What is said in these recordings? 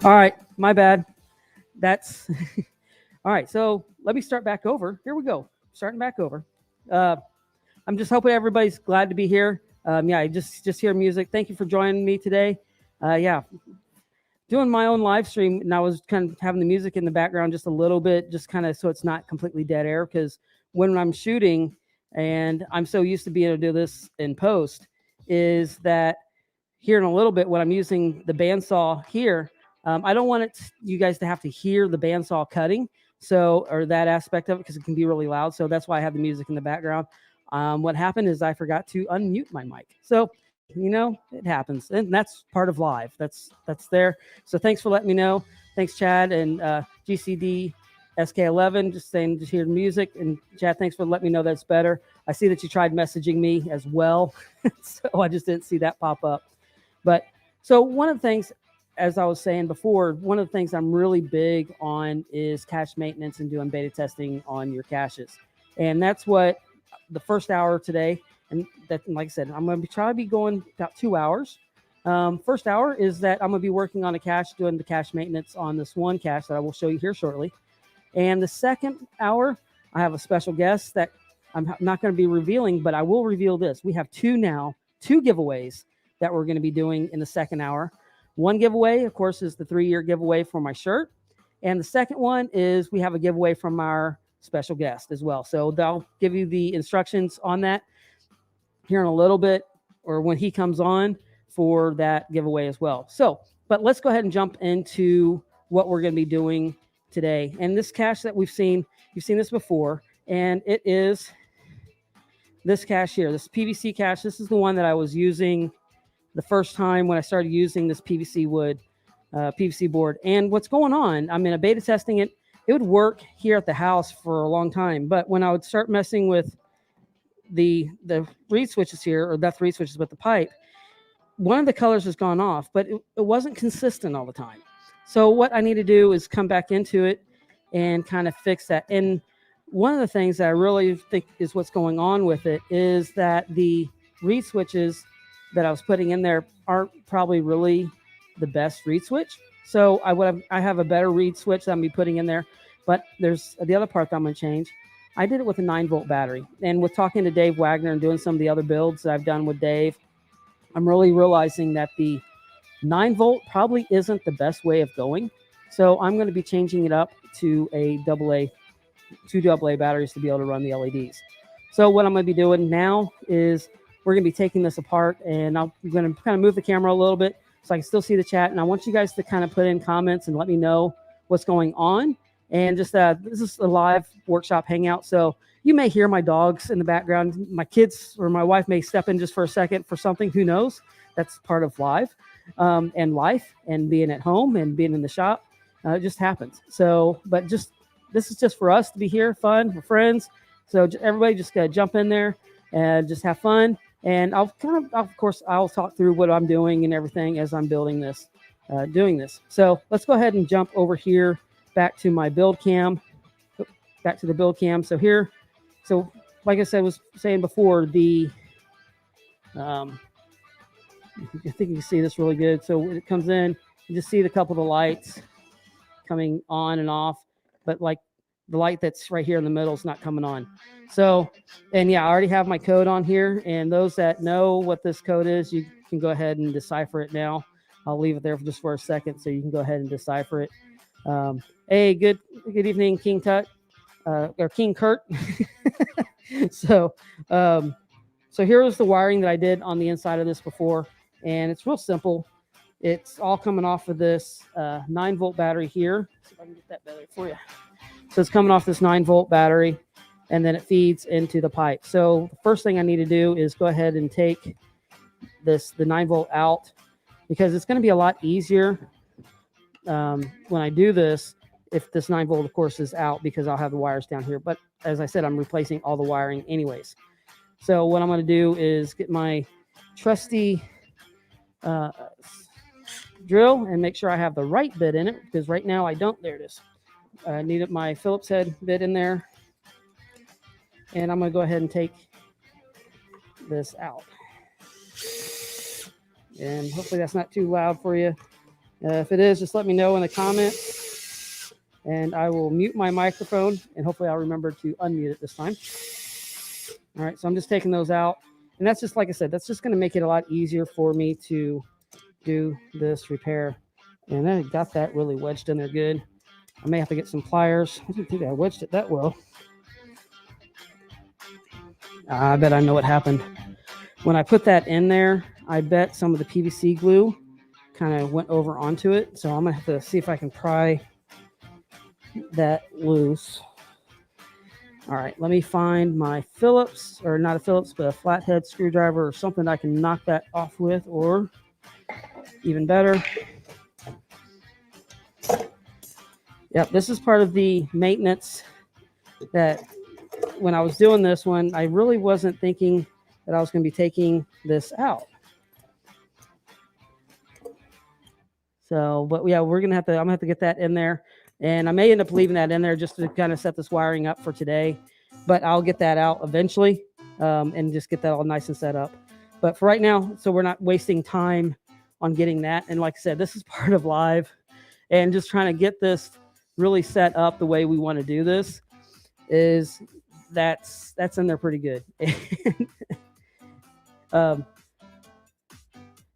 All right, my bad. That's all right. So let me start back over. Here we go. Starting back over. Uh, I'm just hoping everybody's glad to be here. Yeah, I just hear music. Thank you for joining me today. Yeah, doing my own live stream, and I was kind of having the music in the background just a little bit, just kind of so it's not completely dead air. Because when I'm shooting, and I'm so used to being able to do this in post, is that here in a little bit when I'm using the bandsaw here, I don't want you guys to have to hear the bandsaw cutting, so or that aspect of it because it can be really loud. So that's why I have the music in the background. What happened is I forgot to unmute my mic. So it happens, and that's part of live. That's there. So thanks for letting me know. Thanks, Chad and GCD SK11. Just saying, just hear the music. And Chad, thanks for letting me know that's better. I see that you tried messaging me as well, so I just didn't see that pop up. But so one of the things, as I was saying before, one of the things I'm really big on is cache maintenance and doing beta testing on your caches. And that's what the first hour today, and that, like I said, I'm going to try to be going about 2 hours. First hour is that I'm going to be working on a cache, doing the cache maintenance on this one cache that I will show you here shortly. And the second hour, I have a special guest that I'm not going to be revealing, but I will reveal this. We have two giveaways that we're going to be doing in the second hour. One giveaway, of course, is the 3-year giveaway for my shirt. And the second one is we have a giveaway from our special guest as well. So they'll give you the instructions on that here in a little bit, or when he comes on for that giveaway as well. So, but let's go ahead and jump into what we're going to be doing today. And this cache that you've seen this before, and it is this cache here, this PVC cache. This is the one that I was using the first time when I started using this PVC wood, PVC board. And what's going on, I'm in a beta testing it. It would work here at the house for a long time. But when I would start messing with the reed switches here, or not the reed switches, but the pipe, one of the colors has gone off, but it wasn't consistent all the time. So what I need to do is come back into it and kind of fix that. And one of the things that I really think is what's going on with it is that the reed switches that I was putting in there aren't probably really the best reed switch. So I have a better reed switch that I'm going to be putting in there. But there's the other part that I'm going to change. I did it with a 9-volt battery. And with talking to Dave Wagner and doing some of the other builds that I've done with Dave, I'm really realizing that the 9-volt probably isn't the best way of going. So I'm going to be changing it up to a two AA batteries to be able to run the LEDs. So what I'm going to be doing now is we're going to be taking this apart, and I'm going to kind of move the camera a little bit so I can still see the chat. And I want you guys to kind of put in comments and let me know what's going on. And just this is a live workshop hangout, so you may hear my dogs in the background. My kids or my wife may step in just for a second for something. Who knows? That's part of live and life and being at home and being in the shop. It just happens. So, but this is just for us to be here, fun, we're friends. So everybody just jump in there and just have fun. And I'll talk through what I'm doing and everything as I'm building this, doing this. So let's go ahead and jump over here back to my build cam, back to the build cam. So here, so like I said, was saying before, I think you can see this really good. So when it comes in, you just see the couple of the lights coming on and off, but like the light that's right here in the middle is not coming on. So, and yeah, I already have my code on here, and those that know what this code is, you can go ahead and decipher it now. I'll leave it there just for a second so you can go ahead and decipher it. Hey, good evening, King Tut, or King Kurt. So here's the wiring that I did on the inside of this before, and it's real simple. It's all coming off of this 9-volt battery here. See if I can get that better for you. So it's coming off this 9-volt battery, and then it feeds into the pipe. So the first thing I need to do is go ahead and take the 9-volt out, because it's going to be a lot easier when I do this if this 9-volt, of course, is out, because I'll have the wires down here. But as I said, I'm replacing all the wiring anyways. So what I'm going to do is get my trusty drill and make sure I have the right bit in it, because right now I don't. There it is. I needed my Phillips head bit in there. And I'm going to go ahead and take this out. And hopefully that's not too loud for you. If it is, just let me know in the comments, and I will mute my microphone, and hopefully I'll remember to unmute it this time. All right, so I'm just taking those out. And that's just, like I said, that's just going to make it a lot easier for me to do this repair. And I got that really wedged in there good. I may have to get some pliers. I didn't think I wedged it that well. I bet I know what happened. When I put that in there, I bet some of the PVC glue kind of went over onto it. So I'm going to have to see if I can pry that loose. All right, let me find my Phillips, or not a Phillips, but a flathead screwdriver or something I can knock that off with, or even better. Yep, this is part of the maintenance that when I was doing this one, I really wasn't thinking that I was going to be taking this out. So, but yeah, we're going to have to, I'm going to have to get that in there. And I may end up leaving that in there just to kind of set this wiring up for today. But I'll get that out eventually and just get that all nice and set up. But for right now, so we're not wasting time on getting that. And like I said, this is part of live. And just trying to get this really set up the way we want to do this is that's in there pretty good.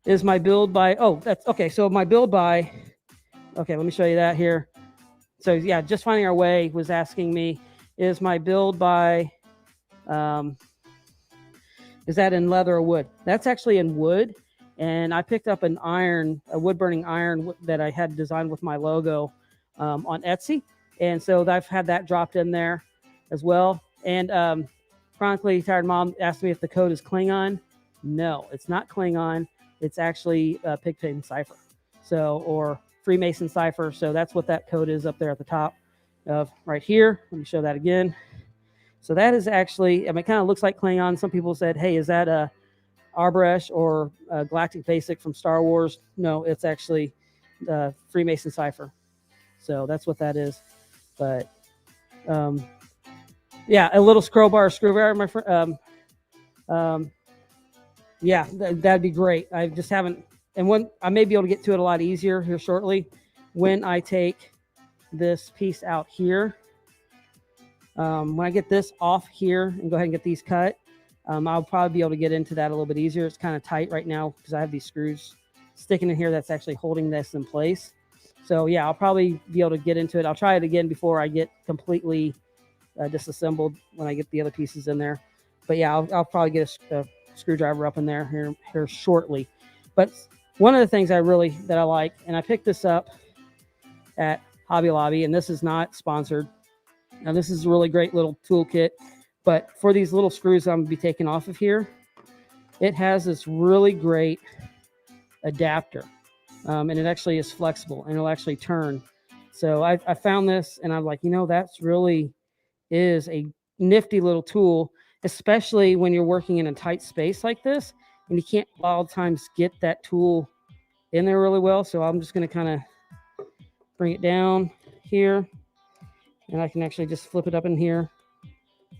Is my build by, oh, that's okay. So my build by, okay, let me show you that here. So yeah, just finding our way was asking me, is my build by, is that in leather or wood? That's actually in wood. And I picked up an iron, a wood burning iron that I had designed with my logo on Etsy. And so I've had that dropped in there as well. And Chronically Tired Mom asked me if the code is Klingon. No, it's not Klingon. It's actually Pigpen Cipher. So, or Freemason Cipher. So that's what that code is up there at the top of right here. Let me show that again. So that is actually, I mean, it kind of looks like Klingon. Some people said, hey, is that a Arbresh or Galactic Basic from Star Wars? No, it's actually Freemason Cipher. So that's what that is. But yeah, a little screwbar, screwdriver, my friend. Yeah, that'd be great. I just haven't, and when I may be able to get to it a lot easier here shortly when I take this piece out here. When I get this off here and go ahead and get these cut, I'll probably be able to get into that a little bit easier. It's kind of tight right now because I have these screws sticking in here that's actually holding this in place. So yeah, I'll probably be able to get into it. I'll try it again before I get completely disassembled when I get the other pieces in there. But yeah, I'll probably get a screwdriver up in there here shortly. But one of the things that I like, and I picked this up at Hobby Lobby, and this is not sponsored. Now this is a really great little toolkit, but for these little screws I'm gonna be taking off of here, it has this really great adapter, and it actually is flexible and it'll actually turn. So I found this and I'm like, you know, that's really is a nifty little tool, especially when you're working in a tight space like this and you can't a lot of times get that tool in there really well. So I'm just going to kind of bring it down here, and I can actually just flip it up in here,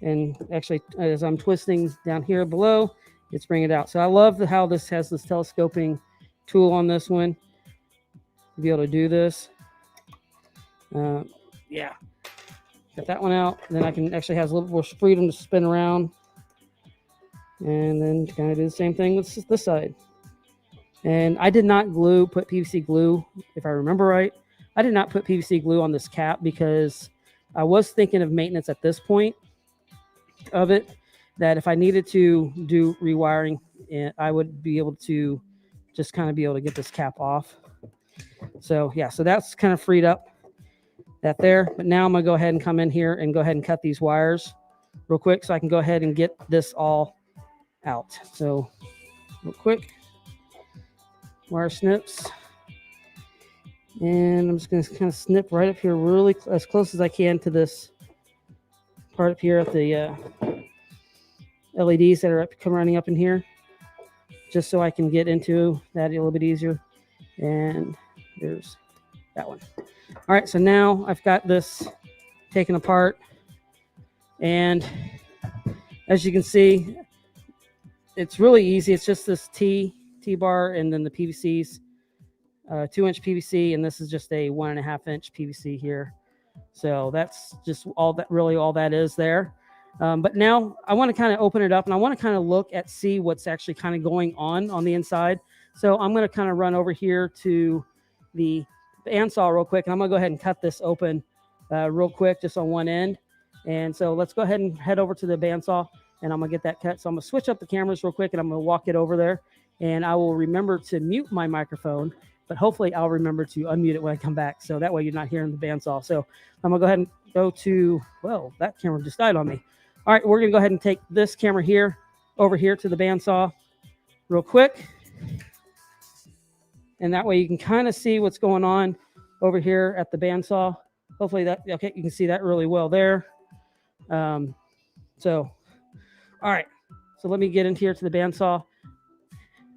and actually as I'm twisting down here below, it's bringing it out. So I love how this has this telescoping tool on this one to be able to do this. Yeah, got that one out. And then I can actually have a little more freedom to spin around, and then kind of do the same thing with this side. And I did not put PVC glue, if I remember right. I did not put PVC glue on this cap because I was thinking of maintenance at this point of it, that if I needed to do rewiring, I would be able to just kind of be able to get this cap off. So yeah, so that's kind of freed up that there. But now I'm gonna go ahead and come in here and go ahead and cut these wires real quick so I can go ahead and get this all out. So real quick, wire snips. And I'm just going to kind of snip right up here really as close as I can to this part up here at the LEDs that are running up in here, just so I can get into that a little bit easier. And there's that one. All right, so now I've got this taken apart. And as you can see, it's really easy. It's just this T-bar and then the PVCs 2-inch PVC, and this is just a 1.5-inch PVC here. So that's just all that is there. But now I want to kind of open it up, and I want to kind of look at see what's actually kind of going on the inside. So I'm going to kind of run over here to the bandsaw real quick, and I'm going to go ahead and cut this open real quick just on one end. And so let's go ahead and head over to the bandsaw, and I'm going to get that cut. So I'm going to switch up the cameras real quick, and I'm going to walk it over there, and I will remember to mute my microphone, but hopefully I'll remember to unmute it when I come back. So that way you're not hearing the bandsaw. So I'm going to go ahead and go to, well, that camera just died on me. All right, we're going to go ahead and take this camera here over here to the bandsaw real quick. And that way you can kind of see what's going on over here at the bandsaw. Hopefully that, okay, you can see that really well there. So, all right, so let me get into here to the bandsaw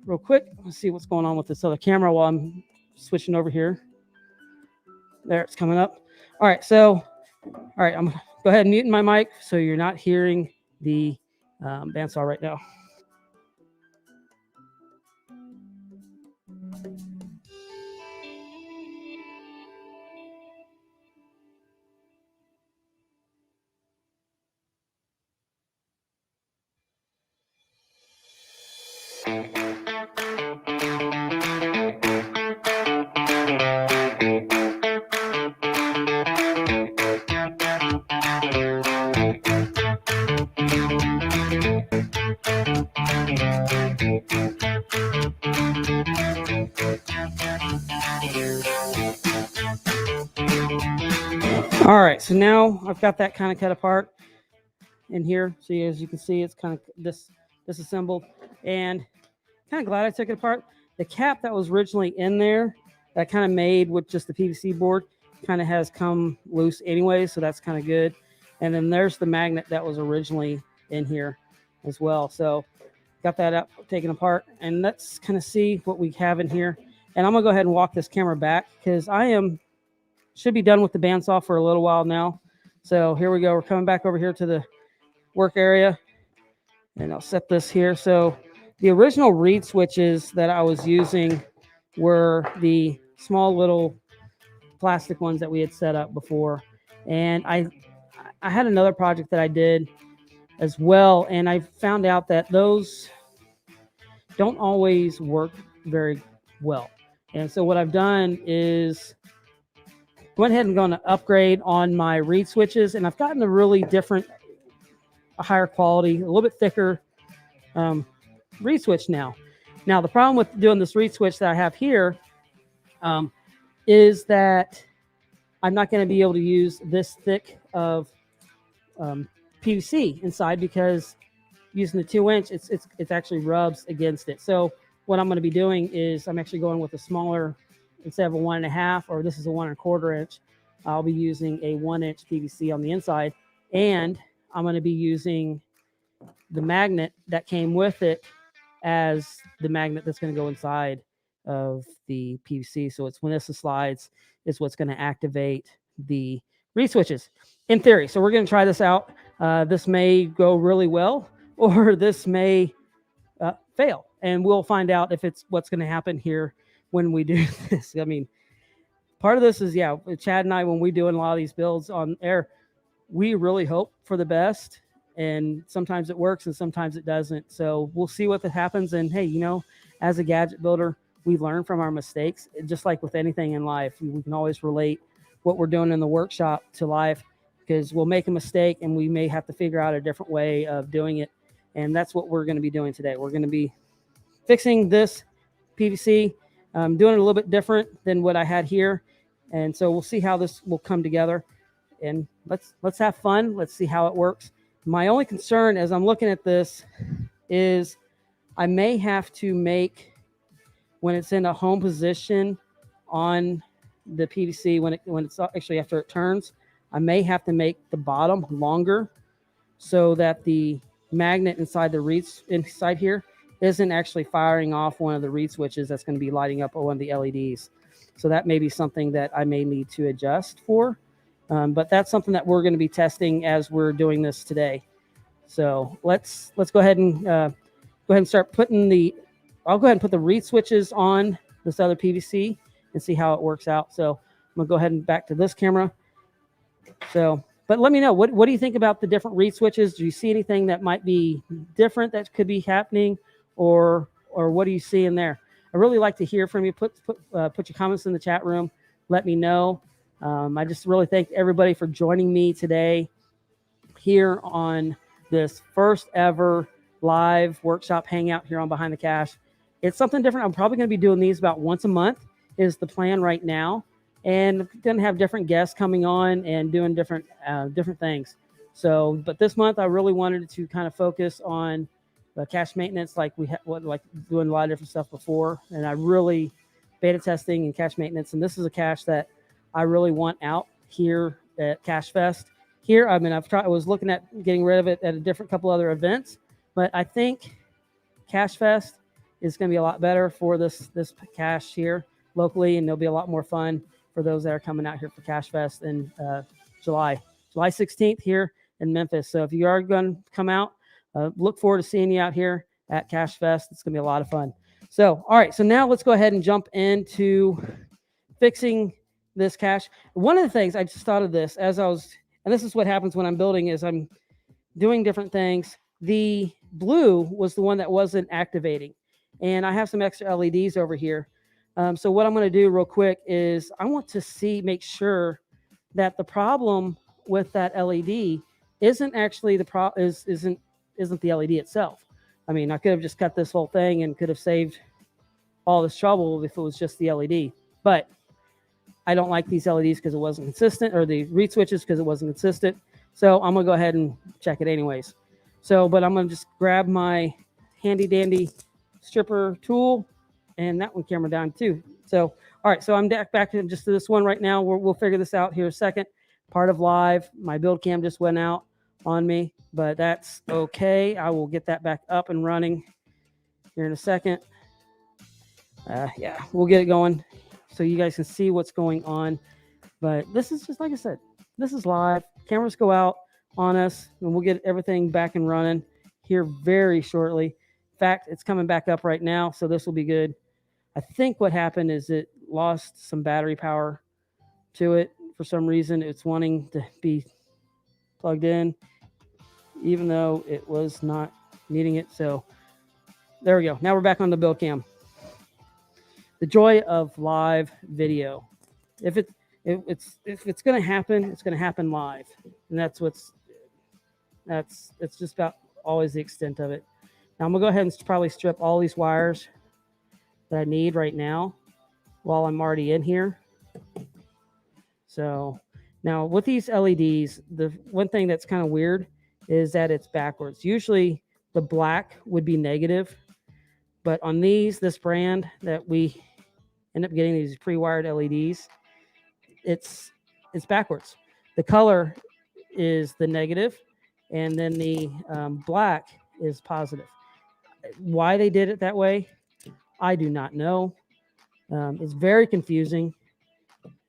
real quick. Let's see what's going on with this other camera while I'm switching over here. There, it's coming up. All right, so, all right, I'm gonna go ahead and mute my mic so you're not hearing the bandsaw right now. All right, so now I've got that kind of cut apart in here. So as you can see, it's kind of disassembled, and kind of glad I took it apart. The cap that was originally in there, that kind of made with just the PVC board, kind of has come loose anyway, so that's kind of good. And then there's the magnet that was originally in here as well. So got that up, taken apart, and let's kind of see what we have in here. And I'm gonna go ahead and walk this camera back because should be done with the bandsaw for a little while now. So here we go. We're coming back over here to the work area, and I'll set this here. So the original reed switches that I was using were the small little plastic ones that we had set up before. And I had another project that I did as well, and I found out that those don't always work very well. And so what I've done is went ahead and gone to upgrade on my reed switches, and I've gotten a really different, a higher quality, a little bit thicker reed switch now. Now, the problem with doing this reed switch that I have here is that I'm not going to be able to use this thick of PVC inside because using the 2-inch, it's actually rubs against it. So what I'm going to be doing is I'm actually going with a smaller, instead of a 1.5, or this is a 1.25 inch, I'll be using a 1-inch PVC on the inside, and I'm going to be using the magnet that came with it as the magnet that's going to go inside of the PVC. So it's when this slides is what's going to activate the reed switches in theory. So we're going to try this out. This may go really well, or this may fail, and we'll find out if it's what's going to happen here when we do this. I mean, part of this is, yeah, Chad and I, when we're doing a lot of these builds on air, we really hope for the best, and sometimes it works and sometimes it doesn't. So we'll see what happens. And hey, you know, as a gadget builder, we learn from our mistakes. Just like with anything in life, we can always relate what we're doing in the workshop to life, because we'll make a mistake and we may have to figure out a different way of doing it. And that's what we're going to be doing today. We're going to be fixing this PVC, doing it a little bit different than what I had here. And so we'll see how this will come together, and let's have fun. Let's see how it works. My only concern as I'm looking at this is I may have to make, when it's in a home position on the PVC, when it's actually after it turns, I may have to make the bottom longer so that the magnet inside the reeds inside here isn't actually firing off one of the reed switches that's going to be lighting up one of the LEDs. So that may be something that I may need to adjust for. But that's something that we're going to be testing as we're doing this today. So let's go ahead and start putting I'll go ahead and put the reed switches on this other PVC, and see how it works out. So I'm gonna go ahead and back to this camera. So, but let me know, what do you think about the different reed switches? Do you see anything that might be different that could be happening, or what do you see in there? I really like to hear from you. Put your comments in the chat room. Let me know. I just really thank everybody for joining me today here on this first ever live workshop hangout here on Behind the Cache. It's something different. I'm probably going to be doing these about once a month is the plan right now, and going to have different guests coming on and doing different things. So, but this month I really wanted to kind of focus on the cache maintenance, like like doing a lot of different stuff before, and I really beta testing and cache maintenance. And this is a cache that I really want out here at Cache Fest. Here, I mean, I was looking at getting rid of it at a couple other events, but I think Cache Fest is going to be a lot better for this cache here locally, and there'll be a lot more fun for those that are coming out here for Cache Fest in July 16th here in Memphis. So if you are going to come out, look forward to seeing you out here at Cache Fest. It's going to be a lot of fun. So, all right, so now let's go ahead and jump into fixing this cache. One of the things I just thought of this as I was, and this is what happens when I'm building, is I'm doing different things. The blue was the one that wasn't activating, and I have some extra LEDs over here. So what I'm going to do real quick is I want to make sure that the problem with that LED isn't actually isn't the LED itself. I mean, I could have just cut this whole thing and could have saved all this trouble if it was just the LED. But I don't like these LEDs because it wasn't consistent, or the reed switches because it wasn't consistent. So I'm going to go ahead and check it anyways. So, but I'm going to just grab my handy dandy stripper tool and that one camera down too. So, all right, so I'm back to just this one right now. We'll figure this out here in a second. Part of live, my build cam just went out on me, but that's okay. I will get that back up and running here in a second. Yeah, we'll get it going so you guys can see what's going on. But this is just, like I said, this is live. Cameras go out on us, and we'll get everything back and running here very shortly. In fact, it's coming back up right now, so this will be good. I think what happened is it lost some battery power to it. For some reason, it's wanting to be plugged in, even though it was not needing it. So there we go. Now we're back on the build cam. The joy of live video. If it's going to happen, it's going to happen live, and that's just about always the extent of it. Now I'm gonna go ahead and probably strip all these wires that I need right now while I'm already in here. So now with these LEDs, the one thing that's kind of weird is that it's backwards. Usually the black would be negative, but on this brand that we end up getting, these pre-wired LEDs, it's backwards. The color is the negative, and then the black is positive. Why they did it that way, I do not know. It's very confusing,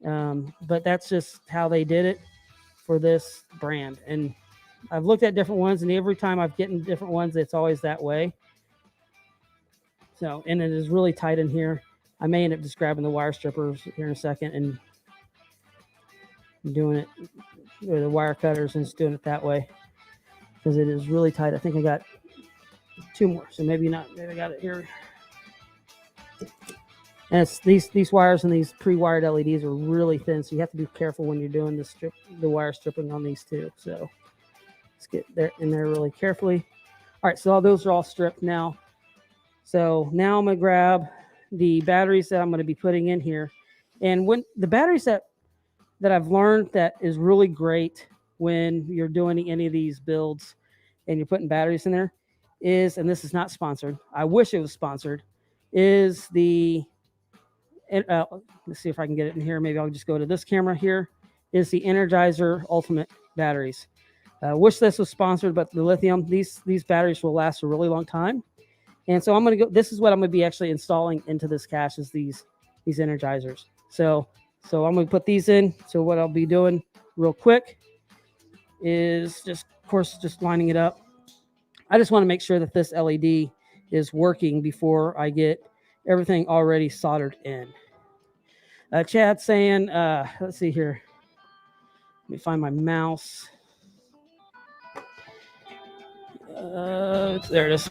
but that's just how they did it for this brand. And I've looked at different ones, and every time I've gotten different ones, it's always that way. So, and it is really tight in here. I may end up just grabbing the wire strippers here in a second and doing it with the wire cutters and just doing it that way, because it is really tight. I think I got 2 more, so maybe not. Maybe I got it here. And it's these wires and these pre-wired LEDs are really thin, so you have to be careful when you're doing the wire stripping on these too. So let's get there in there really carefully. All right, so all those are all stripped now. So now I'm gonna grab the batteries that I'm going to be putting in here. And when the batteries that I've learned that is really great when you're doing any of these builds and you're putting batteries in there is, and this is not sponsored, I wish it was sponsored, is the, let's see if I can get it in here. Maybe I'll just go to this camera here, is the Energizer Ultimate batteries. Wish this was sponsored, but the lithium, these batteries will last a really long time. And so I'm going to go, this is what I'm going to be actually installing into this cache, is these Energizers. So I'm going to put these in. So what I'll be doing real quick is just, of course, just lining it up. I just want to make sure that this LED is working before I get everything already soldered in. Chad saying, let's see here. Let me find my mouse. There it is.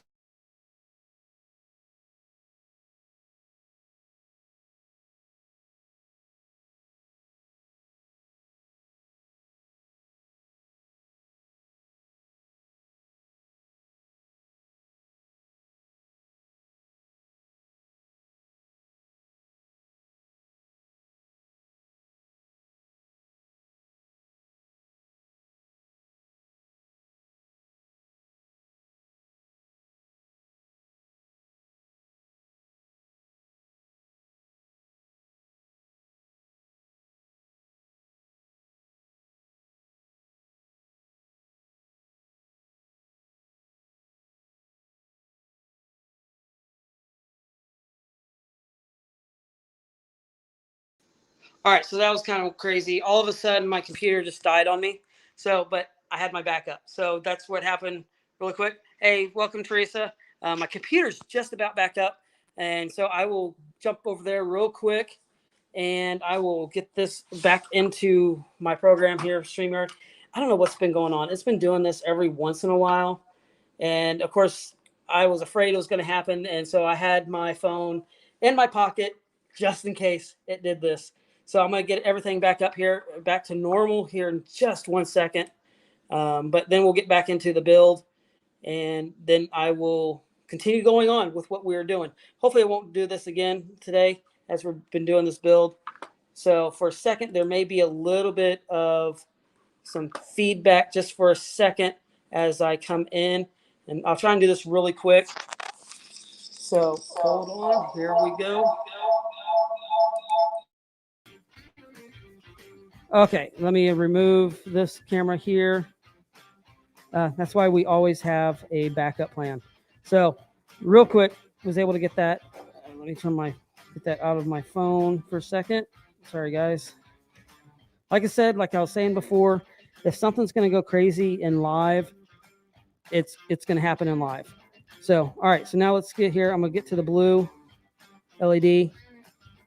All right, so that was kind of crazy. All of a sudden, my computer just died on me. So, but I had my backup. So that's what happened really quick. Hey, welcome, Teresa. My computer's just about backed up. And so I will jump over there real quick and I will get this back into my program here, StreamYard. I don't know what's been going on. It's been doing this every once in a while. And of course, I was afraid it was going to happen. And so I had my phone in my pocket just in case it did this. So I'm going to get everything back up here, back to normal here in just 1 second. But then we'll get back into the build and then I will continue going on with what we were doing. Hopefully I won't do this again today as we've been doing this build. So for a second, there may be a little bit of some feedback just for a second as I come in. And I'll try and do this really quick. So hold on, here we go. Okay, let me remove this camera here. That's why we always have a backup plan. So real quick, was able to get that. Let me get that out of my phone for a second. Sorry, guys. Like I said, like I was saying before, if something's going to go crazy in live, it's going to happen in live. So, all right. So now let's get here. I'm going to get to the blue LED.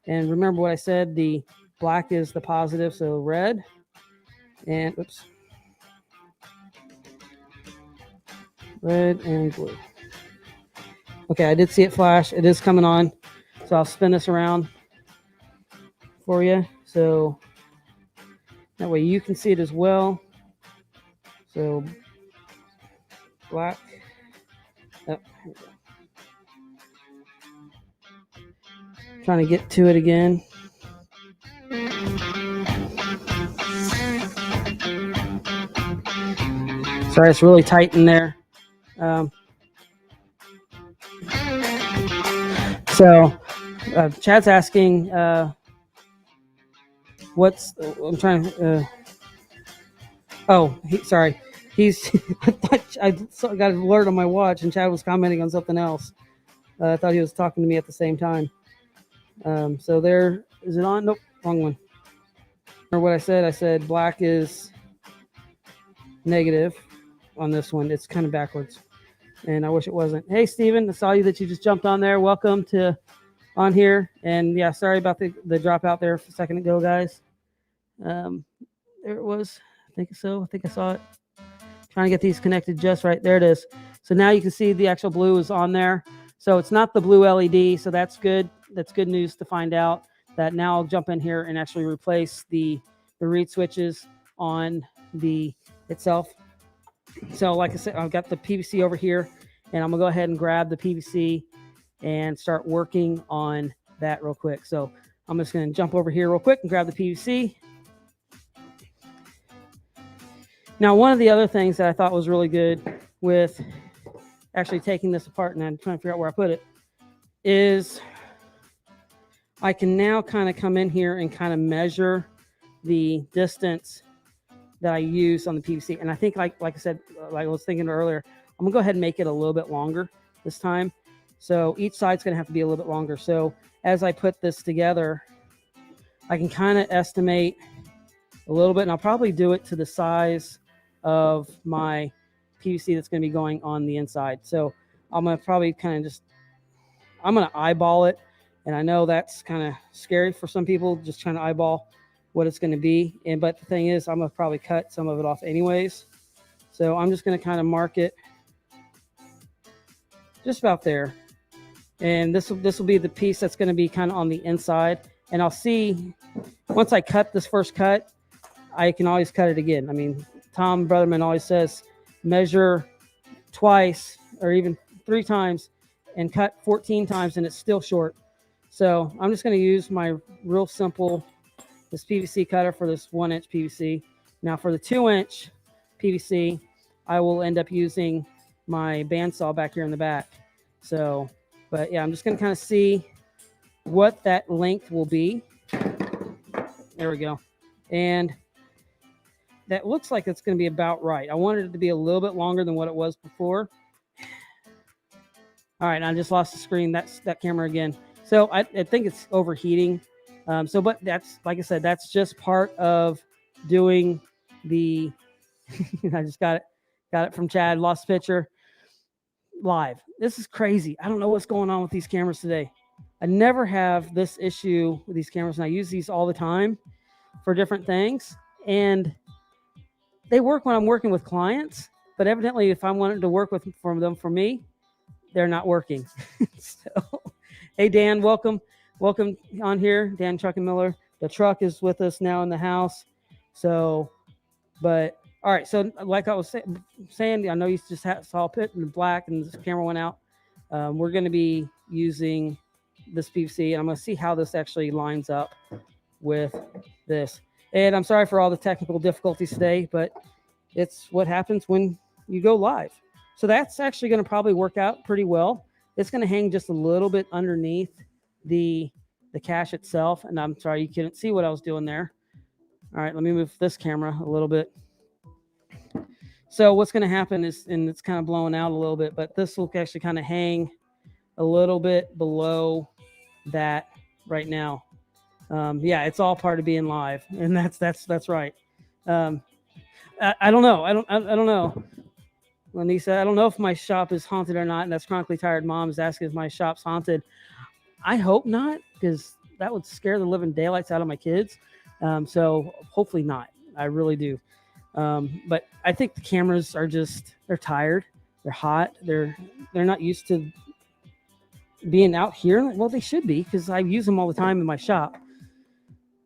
And remember what I said, the black is the positive, so red. And, oops. Red and blue. Okay, I did see it flash. It is coming on. So I'll spin this around for you. So that way you can see it as well. So black. Oh, here we go. Trying to get to it again. Sorry, it's really tight in there. Chad's asking, I'm trying. Sorry. He's. I got an alert on my watch, and Chad was commenting on something else. I thought he was talking to me at the same time. So there, is it on? Nope, wrong one. Or what I said black is negative on this one. It's kind of backwards, and I wish it wasn't. Hey, Steven, I saw you that you just jumped on there. Welcome to on here. And yeah, sorry about the dropout there a second ago, guys. There it was. I think so. I think I saw it. Trying to get these connected just right. There it is. So now you can see the actual blue is on there. So it's not the blue LED. So that's good. That's good news to find out that now I'll jump in here and actually replace the reed switches on the itself. So like I said, I've got the PVC over here and I'm gonna go ahead and grab the PVC and start working on that real quick. So I'm just gonna jump over here real quick and grab the PVC. Now, one of the other things that I thought was really good with actually taking this apart, and I'm trying to figure out where I put it, is I can now kind of come in here and kind of measure the distance that I use on the PVC. And I think, like I said, like I was thinking earlier, I'm gonna go ahead and make it a little bit longer this time. So each side's gonna have to be a little bit longer. So as I put this together, I can kind of estimate a little bit, and I'll probably do it to the size of my PVC that's going to be going on the inside. So I'm going to probably kind of I'm going to eyeball it And I know that's kind of scary for some people, just trying to eyeball what it's going to be. But the thing is, I'm going to probably cut some of it off anyways. So I'm just going to kind of mark it just about there. And this will be the piece that's going to be kind of on the inside. And I'll see, once I cut this first cut, I can always cut it again. I mean, Tom Brotherman always says, measure twice or even 3 times and cut 14 times and it's still short. So I'm just going to use my real simple, this PVC cutter for this 1-inch PVC. Now for the 2-inch PVC, I will end up using my bandsaw back here in the back. So, but yeah, I'm just going to kind of see what that length will be. There we go. And that looks like it's going to be about right. I wanted it to be a little bit longer than what it was before. All right, I just lost the screen. That's that camera again. So I think it's overheating. But that's, like I said, that's just part of doing the, I just got it from Chad, lost the picture, live. This is crazy. I don't know what's going on with these cameras today. I never have this issue with these cameras, and I use these all the time for different things. And they work when I'm working with clients, but evidently if I wanted to work with them for me, they're not working. So, hey, Dan, welcome on here. Dan Truck and Miller. DaTruck is with us now in the house. So, but all right. So like I was saying, I know you just saw a pit in the black and the camera went out. We're going to be using this PVC, and I'm going to see how this actually lines up with this. And I'm sorry for all the technical difficulties today, but it's what happens when you go live. So that's actually going to probably work out pretty well. It's going to hang just a little bit underneath the cache itself. And I'm sorry, you couldn't see what I was doing there. All right, let me move this camera a little bit. So what's going to happen is, and it's kind of blowing out a little bit, but this will actually kind of hang a little bit below that right now. Yeah, it's all part of being live, and that's right. I don't know. I don't know. Lanisa, I don't know if my shop is haunted or not, and that's Chronically Tired Mom is asking if my shop's haunted. I hope not, because that would scare the living daylights out of my kids. So hopefully not. I really do. But I think the cameras are they're tired. They're hot. They're not used to being out here. Well, they should be, because I use them all the time in my shop.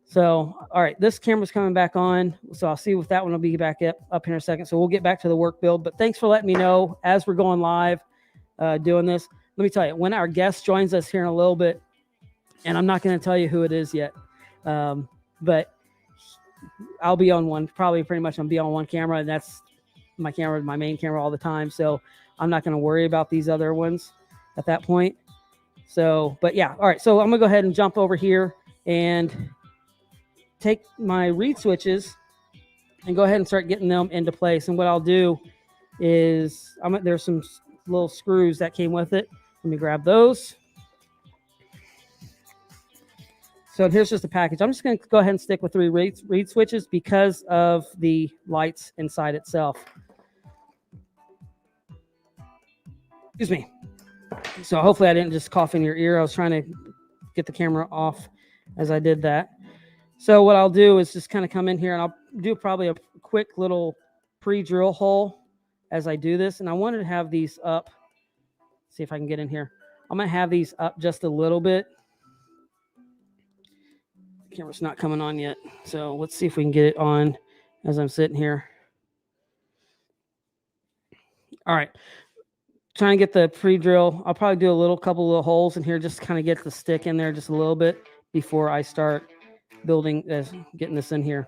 So, all right, this camera's coming back on. So I'll see if that one will be back up here in a second. So we'll get back to the work build. But thanks for letting me know as we're going live doing this. Let me tell you, when our guest joins us here in a little bit, and I'm not going to tell you who it is yet, but I'll be on one, probably pretty much I'll be on one camera, and that's my camera, my main camera all the time. So I'm not going to worry about these other ones at that point. So, but yeah, all right. So I'm going to go ahead and jump over here and take my reed switches and go ahead and start getting them into place. And what I'll do is there's some little screws that came with it. Let me grab those. So here's just a package. I'm just going to go ahead and stick with 3 reed switches because of the lights inside itself. Excuse me. So hopefully I didn't just cough in your ear. I was trying to get the camera off as I did that. So what I'll do is just kind of come in here, and I'll do probably a quick little pre-drill hole as I do this. And I wanted to have these up. See if I can get in here. I'm going to have these up just a little bit. The camera's not coming on yet. So let's see if we can get it on as I'm sitting here. All right. Trying to get the pre-drill. I'll probably do a couple little holes in here, just kind of get the stick in there just a little bit before I start getting this in here.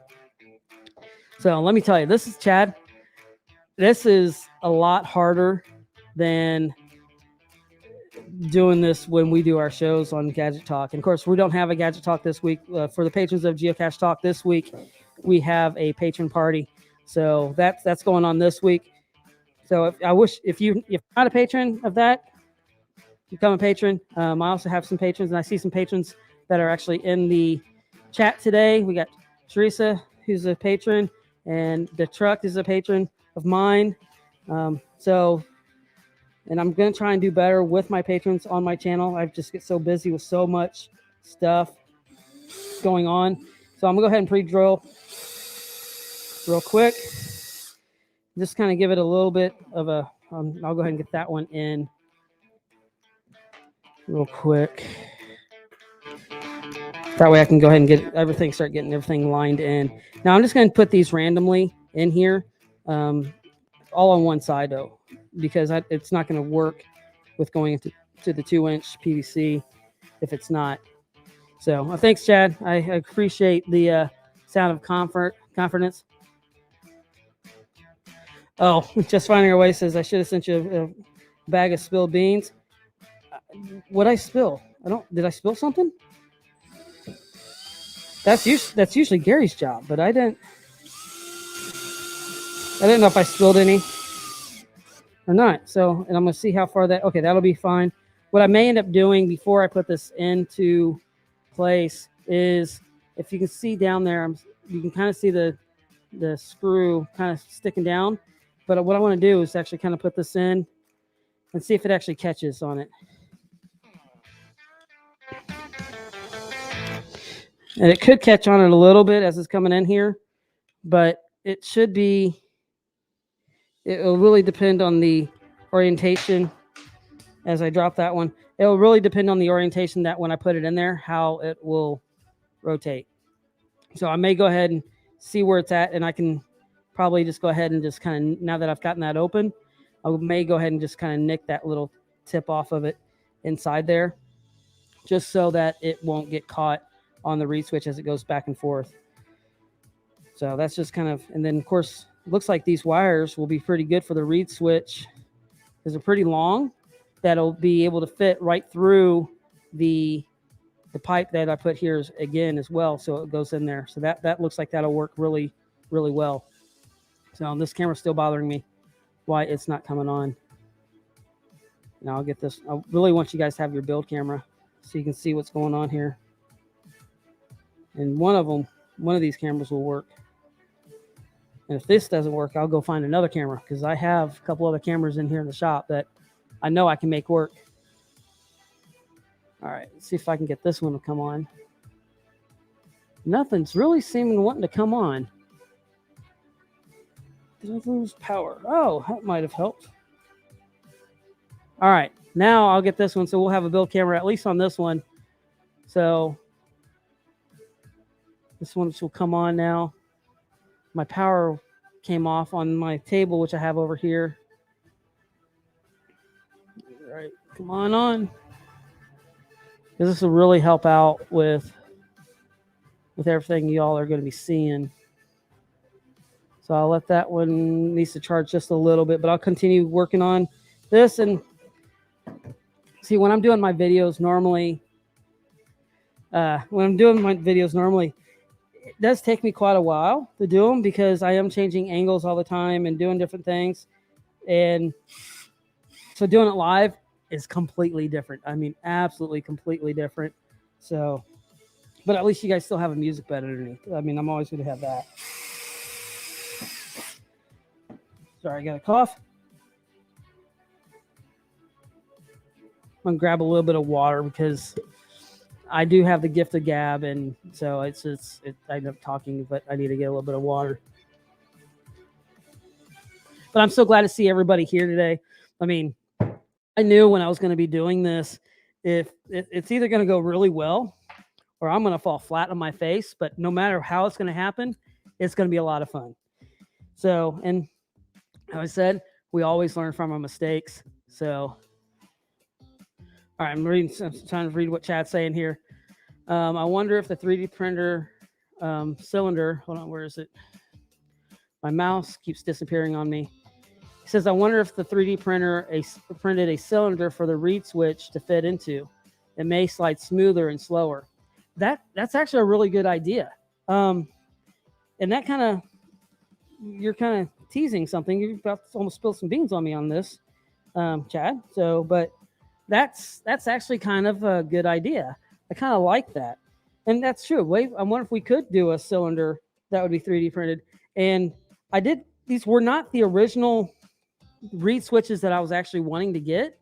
So let me tell you, this is Chad. This is a lot harder than doing this when we do our shows on Gadget Talk. And of course, we don't have a Gadget Talk this week. For the patrons of Geocache Talk this week, we have a patron party. So that's going on this week. So if you're not a patron of that, become a patron. I also have some patrons, and I see some patrons that are actually in the chat today. We got Teresa, who's a patron, and DaTruck is a patron of mine. So And I'm going to try and do better with my patrons on my channel. I just get so busy with so much stuff going on. So I'm going to go ahead and pre-drill real quick. Just kind of give it a little bit of a, I'll go ahead and get that one in real quick. That way I can go ahead and get everything, start getting everything lined in. Now I'm just going to put these randomly in here, all on one side though, because it's not going to work with going into the 2-inch PVC if it's not. So thanks, Chad. I appreciate the sound of confidence. Oh, just finding our way says I should have sent you a bag of spilled beans. What I spill? Did I spill something? That's usually Gary's job, but I didn't know if I spilled any or not. So, and I'm gonna see how far that. Okay, that'll be fine. What I may end up doing before I put this into place is, if you can see down there, you can kind of see the screw kind of sticking down. But what I want to do is actually kind of put this in and see if it actually catches on it. And it could catch on it a little bit as it's coming in here, but it should be, it will really depend on the orientation as I drop that one. It will really depend on the orientation that when I put it in there, how it will rotate. So I may go ahead and see where it's at, and I can probably just go ahead and just kind of, now that I've gotten that open, I may go ahead and just kind of nick that little tip off of it inside there, just so that it won't get caught on the reed switch as it goes back and forth. So that's just kind of, and then of course, it looks like these wires will be pretty good for the reed switch because they're pretty long. That'll be able to fit right through the pipe that I put here again as well. So it goes in there. So that looks like that'll work really, really well. So this camera's still bothering me why it's not coming on. Now I'll get this. I really want you guys to have your build camera so you can see what's going on here. And one of these cameras will work. And if this doesn't work, I'll go find another camera because I have a couple other cameras in here in the shop that I know I can make work. All right, let's see if I can get this one to come on. Nothing's really seeming wanting to come on. Did I lose power? Oh, that might have helped. All right, now I'll get this one. So we'll have a build camera, at least on this one. So this one will come on now. My power came off on my table, which I have over here. All right, come on. This will really help out with everything y'all are going to be seeing. So I'll let that one, needs to charge just a little bit, but I'll continue working on this. And see, when I'm doing my videos normally, it does take me quite a while to do them because I am changing angles all the time and doing different things. And so doing it live is completely different. I mean, absolutely completely different. So, but at least you guys still have a music bed underneath. I mean, I'm always going to have that. Sorry, I got a cough. I'm going to grab a little bit of water because I do have the gift of gab, and so I end up talking, but I need to get a little bit of water. But I'm so glad to see everybody here today. I mean, I knew when I was going to be doing this, if it's either going to go really well or I'm going to fall flat on my face, but no matter how it's going to happen, it's going to be a lot of fun. So, and as I said, we always learn from our mistakes. So, all right, I'm trying to read what chat's saying here. I wonder if the 3D printer cylinder, hold on, where is it? My mouse keeps disappearing on me. He says, I wonder if the 3D printer printed a cylinder for the reed switch to fit into. It may slide smoother and slower. That's actually a really good idea. And that kind of, you're kind of teasing something. You've about to almost spilled some beans on me on this, Chad. So, but that's actually kind of a good idea. I kind of like that. And that's true. Wait, I wonder if we could do a cylinder that would be 3D printed. And I did, these were not the original reed switches that I was actually wanting to get,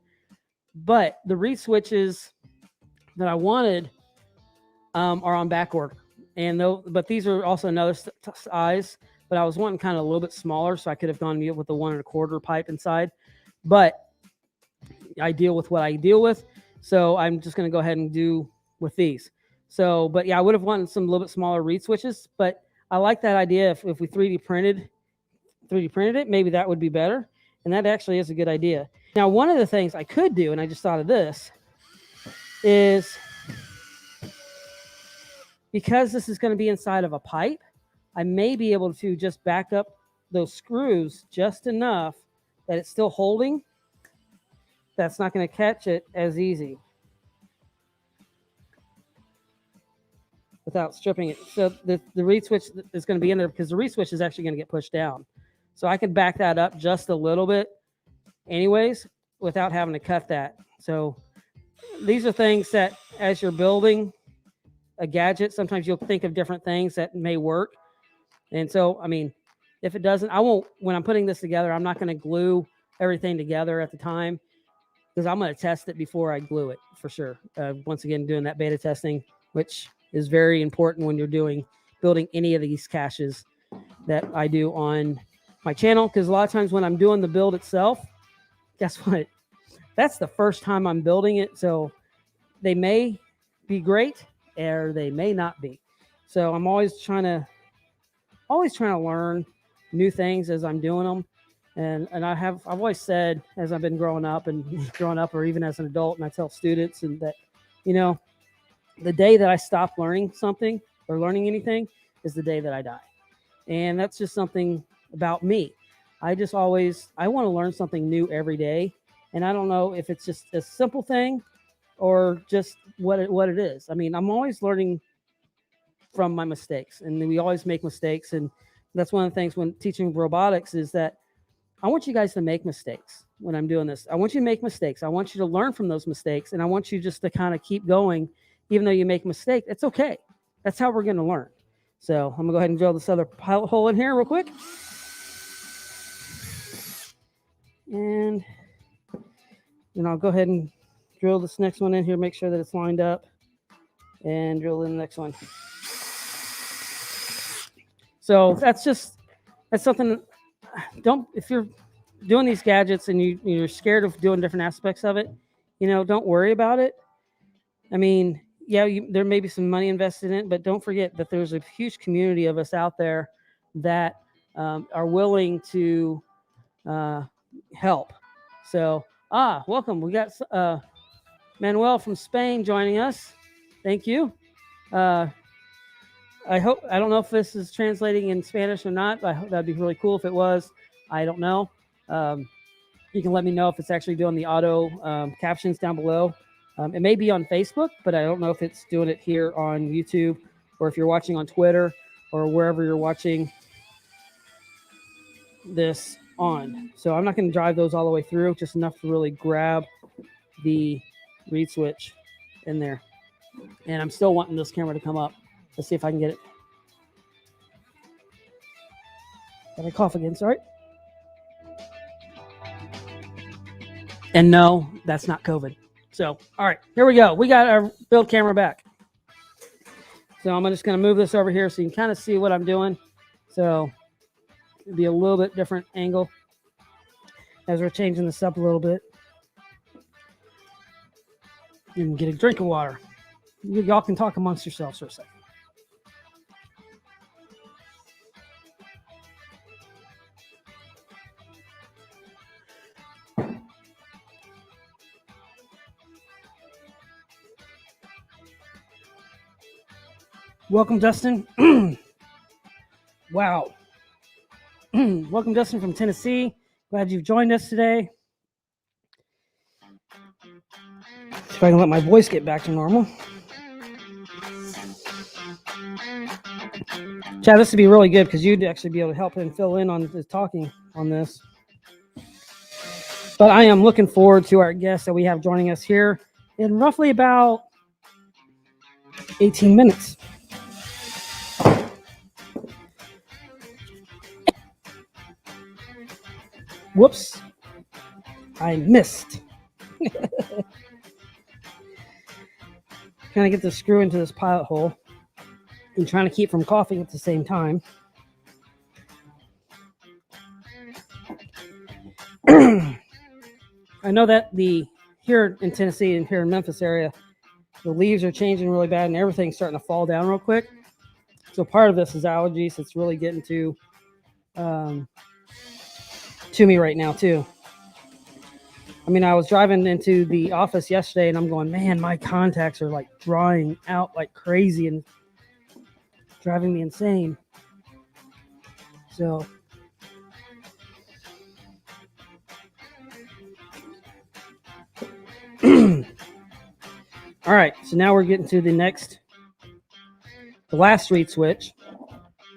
but the reed switches that I wanted are on back order. And though, but these are also another size, but I was wanting kind of a little bit smaller, so I could have gone with the 1 1/4 pipe inside. But I deal with what I deal with, so I'm just going to go ahead and do with these. So, but yeah, I would have wanted some little bit smaller reed switches, but I like that idea. If we 3D printed it, maybe that would be better. And that actually is a good idea. Now, one of the things I could do, and I just thought of this, is because this is going to be inside of a pipe, I may be able to just back up those screws just enough that it's still holding. That's not going to catch it as easy without stripping it. So the reed switch is going to be in there because the reed switch is actually going to get pushed down. So I can back that up just a little bit anyways without having to cut that. So these are things that as you're building a gadget, sometimes you'll think of different things that may work. And so, I mean, if it doesn't, I won't, when I'm putting this together, I'm not going to glue everything together at the time because I'm going to test it before I glue it for sure. Once again, doing that beta testing, which is very important when you're building any of these caches that I do on my channel. Because a lot of times when I'm doing the build itself, guess what? That's the first time I'm building it. So they may be great or they may not be. So I'm always trying to learn new things as I'm doing them. And I've always said, as I've been growing up or even as an adult, and I tell students and that, you know, the day that I stop learning something or learning anything is the day that I die. And that's just something about me. I want to learn something new every day. And I don't know if it's just a simple thing or just what it is. I mean, I'm always learning from my mistakes, and we always make mistakes. And that's one of the things when teaching robotics is that I want you guys to make mistakes when I'm doing this. I want you to make mistakes. I want you to learn from those mistakes, and I want you just to kind of keep going. Even though you make a mistake, it's okay. That's how we're going to learn. So I'm going to go ahead and drill this other pilot hole in here real quick. And then I'll go ahead and drill this next one in here, make sure that it's lined up, and drill in the next one. So that's something. If you're doing these gadgets and you're scared of doing different aspects of it, don't worry about it. I mean, yeah, there may be some money invested in it, but don't forget that there's a huge community of us out there that are willing to help. So, welcome. We got Manuel from Spain joining us. Thank you. I don't know if this is translating in Spanish or not. I hope that'd be really cool if it was. I don't know. You can let me know if it's actually doing the auto captions down below. It may be on Facebook, but I don't know if it's doing it here on YouTube or if you're watching on Twitter or wherever you're watching this on. So I'm not going to drive those all the way through, just enough to really grab the reed switch in there. And I'm still wanting this camera to come up. Let's see if I can get it. Got a cough again, sorry. And no, that's not COVID. So, all right, here we go. We got our build camera back. So I'm just going to move this over here so you can kind of see what I'm doing. So it'll be a little bit different angle as we're changing this up a little bit. You can get a drink of water. Y'all can talk amongst yourselves for a second. Welcome, Dustin. Wow. Welcome, Dustin from Tennessee. Glad you've joined us today. See if I can let my voice get back to normal. Chad, this would be really good because you'd actually be able to help him fill in on the talking on this. But I am looking forward to our guest that we have joining us here in roughly about 18 minutes. Whoops. I missed. Trying to get the screw into this pilot hole and trying to keep from coughing at the same time. I know that here in Tennessee and here in Memphis area, the leaves are changing really bad and everything's starting to fall down real quick. So part of this is allergies. It's really getting to me right now too. I mean, I was driving into the office yesterday and I'm going, man, my contacts are like drying out like crazy and driving me insane. So all right, so now we're getting to the last reed switch,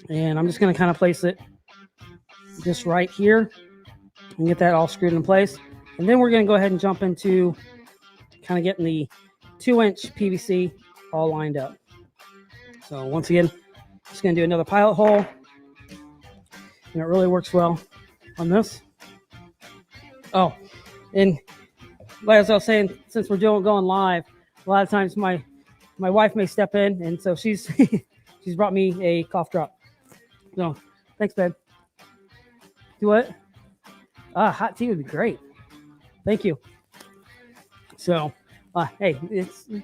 and I'm just going to kind of place it just right here and get that all screwed in place. And then we're going to go ahead and jump into kind of getting the 2-inch PVC all lined up. So once again, just going to do another pilot hole, and it really works well on this. Oh, and as I was saying, since we're going live, a lot of times my wife may step in, and so she's she's brought me a cough drop. So thanks, babe. Do what? Hot tea would be great. Thank you. So, hey,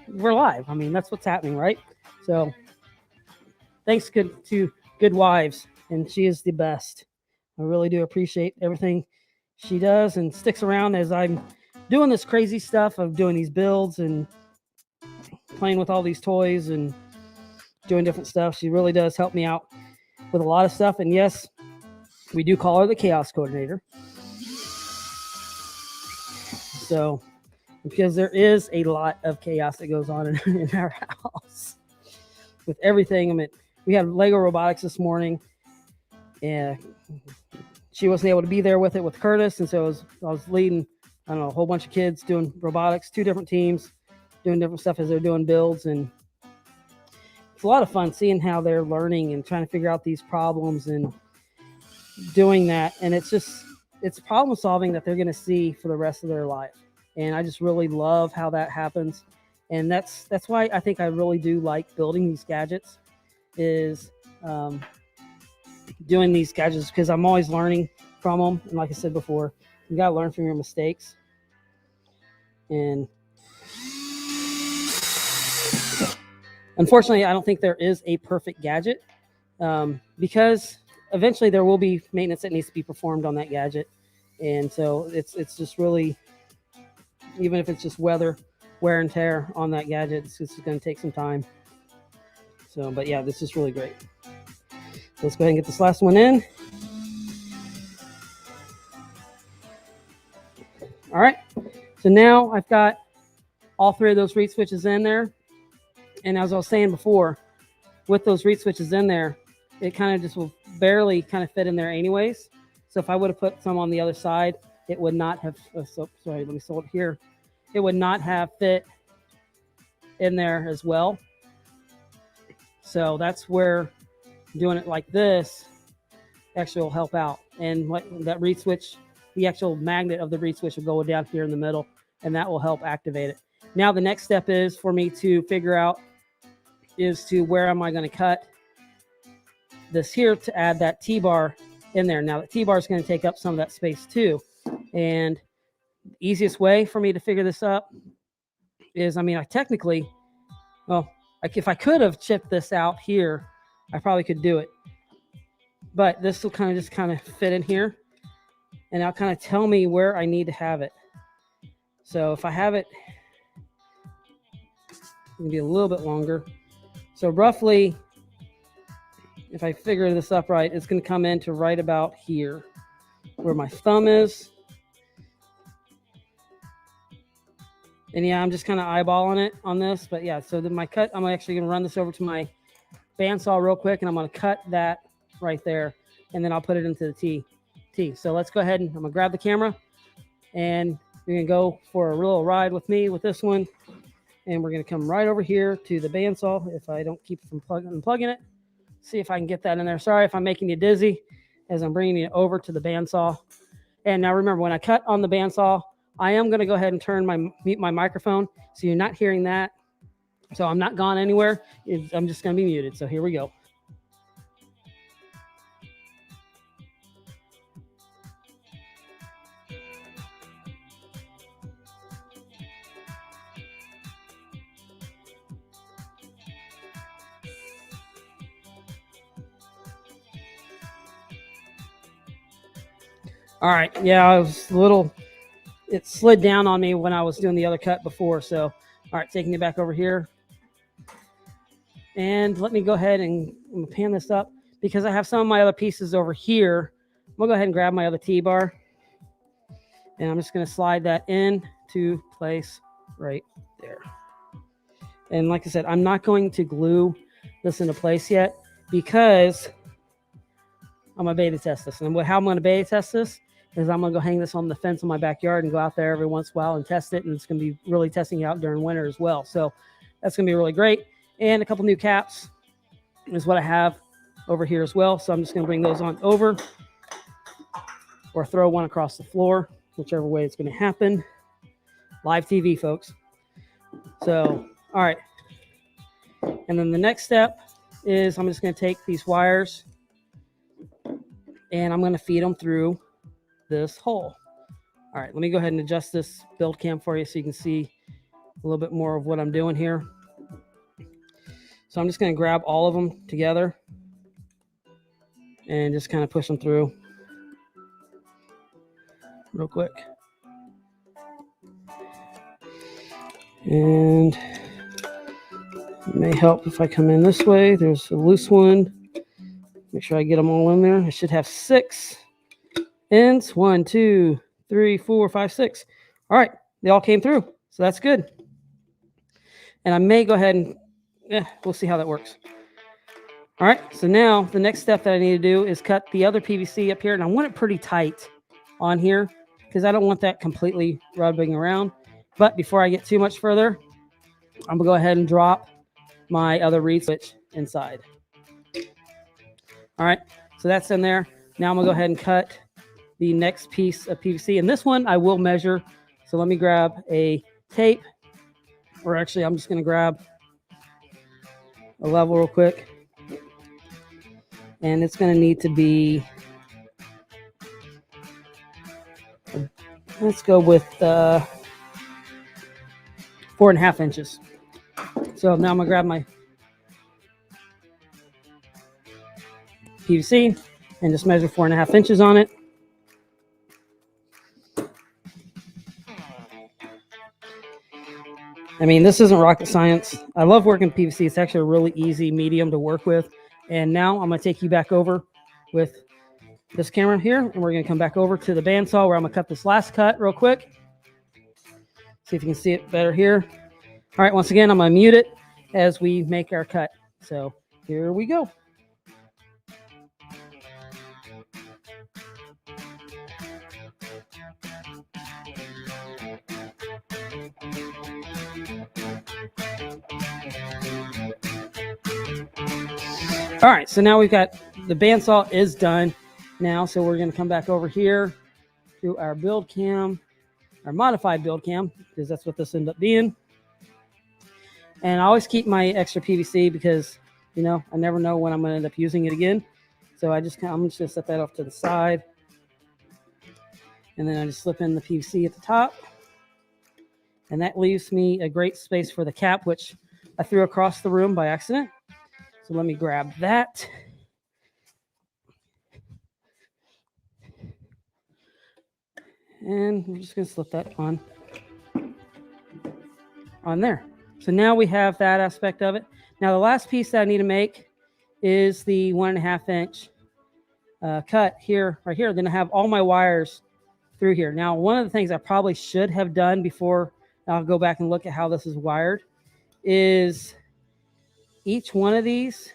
we're live. I mean, that's what's happening, right? So, thanks to good wives, and she is the best. I really do appreciate everything she does and sticks around as I'm doing this crazy stuff of doing these builds and playing with all these toys and doing different stuff. She really does help me out with a lot of stuff. And yes, we do call her the chaos coordinator. So, because there is a lot of chaos that goes on in our house with everything. I mean, we had Lego robotics this morning, and she wasn't able to be there with it with Curtis, and so I was leading, I don't know, a whole bunch of kids doing robotics, 2 different teams, doing different stuff as they're doing builds, and it's a lot of fun seeing how they're learning and trying to figure out these problems and doing that. And it's problem solving that they're going to see for the rest of their life. And I just really love how that happens. And that's why I think I really do like building these gadgets, is doing these gadgets, because I'm always learning from them. And like I said before, you got to learn from your mistakes. And unfortunately, I don't think there is a perfect gadget, because eventually there will be maintenance that needs to be performed on that gadget. And so it's just really, even if it's just wear and tear on that gadget, it's just going to take some time. So, but yeah, this is really great. So let's go ahead and get this last one in. All right. So now I've got all 3 of those reed switches in there. And as I was saying before, with those reed switches in there, it kind of just will barely kind of fit in there anyways. So if I would have put some on the other side, it would not have, sorry, let me hold it here. It would not have fit in there as well. So that's where doing it like this actually will help out. And that reed switch, the actual magnet of the reed switch will go down here in the middle, and that will help activate it. Now the next step is for me to figure out where am I going to cut this here to add that T-bar in there. Now the T-bar is going to take up some of that space too. And the easiest way for me to figure this up is, I mean, if I could have chipped this out here, I probably could do it. But this will kind of fit in here, and that'll kind of tell me where I need to have it. So if I have it, it's going to be a little bit longer. So roughly, if I figure this up right, it's going to come into right about here, where my thumb is. And yeah, I'm just kind of eyeballing it on this. But yeah, so then my cut, I'm actually going to run this over to my bandsaw real quick, and I'm going to cut that right there, and then I'll put it into the T. So let's go ahead and I'm going to grab the camera, and you're going to go for a little ride with me with this one. And we're going to come right over here to the bandsaw, if I don't keep it from unplugging it. See if I can get that in there. Sorry if I'm making you dizzy as I'm bringing it over to the bandsaw. And now remember, when I cut on the bandsaw, I am going to go ahead and mute my microphone so you're not hearing that. So I'm not gone anywhere. I'm just going to be muted. So here we go. All right. Yeah, I was a little, it slid down on me when I was doing the other cut before. So, all right, taking it back over here. And let me go ahead and pan this up because I have some of my other pieces over here. I'm going to go ahead and grab my other T-bar. And I'm just going to slide that in to place right there. And like I said, I'm not going to glue this into place yet because I'm going to beta test this. And how I'm going to beta test this is I'm going to go hang this on the fence in my backyard and go out there every once in a while and test it. And it's going to be really testing it out during winter as well. So that's going to be really great. And a couple new caps is what I have over here as well. So I'm just going to bring those on over or throw one across the floor, whichever way it's going to happen. Live TV, folks. So, all right. And then the next step is I'm just going to take these wires and I'm going to feed them through this hole. All right, let me go ahead and adjust this build cam for you so you can see a little bit more of what I'm doing here. So I'm just going to grab all of them together and just kind of push them through real quick. And it may help if I come in this way. There's a loose one. Make sure I get them all in there. I should have 6 ends. 1, 2, 3, 4, 5, 6. All right, they all came through, so that's good. And I may go ahead and, we'll see how that works. All right, so now the next step that I need to do is cut the other PVC up here, and I want it pretty tight on here because I don't want that completely rubbing around. But before I get too much further, I'm gonna go ahead and drop my other reed switch inside. All right, so that's in there. Now I'm gonna go ahead and cut the next piece of PVC. And this one I will measure. So let me grab a tape, or actually I'm just gonna grab a level real quick. And it's gonna need to be, let's go with 4.5 inches. So now I'm gonna grab my PVC and just measure 4.5 inches on it. I mean, this isn't rocket science. I love working PVC. It's actually a really easy medium to work with. And now I'm going to take you back over with this camera here, and we're going to come back over to the bandsaw where I'm going to cut this last cut real quick. See if you can see it better here. All right, once again, I'm going to mute it as we make our cut. So here we go. All right, so now we've got the bandsaw is done now. So we're going to come back over here to our build cam, our modified build cam, because that's what this ended up being. And I always keep my extra PVC because, you know, I never know when I'm going to end up using it again. So I'm just going to set that off to the side. And then I just slip in the PVC at the top. And that leaves me a great space for the cap, which I threw across the room by accident. So let me grab that. And we're just going to slip that on there. So now we have that aspect of it. Now the last piece that I need to make is the 1.5 inch cut here, right here. Then I have all my wires through here. Now, one of the things I probably should have done before I'll go back and look at how this is wired is each one of these.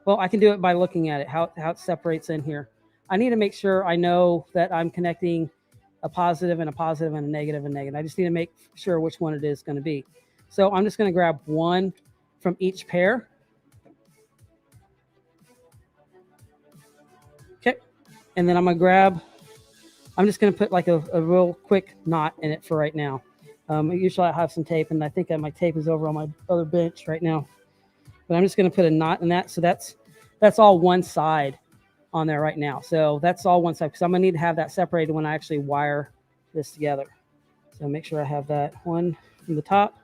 Well, I can do it by looking at it, how it separates in here. I need to make sure I know that I'm connecting a positive and a positive and a negative and negative. I just need to make sure which one it is going to be. So I'm just going to grab one from each pair. Okay. And then I'm going to grab I'm just going to put like a real quick knot in it for right now. Usually I have some tape, and I think that my tape is over on my other bench right now. But I'm just going to put a knot in that. So that's all one side on there right now. So that's all one side, because I'm going to need to have that separated when I actually wire this together. So make sure I have that one from the top,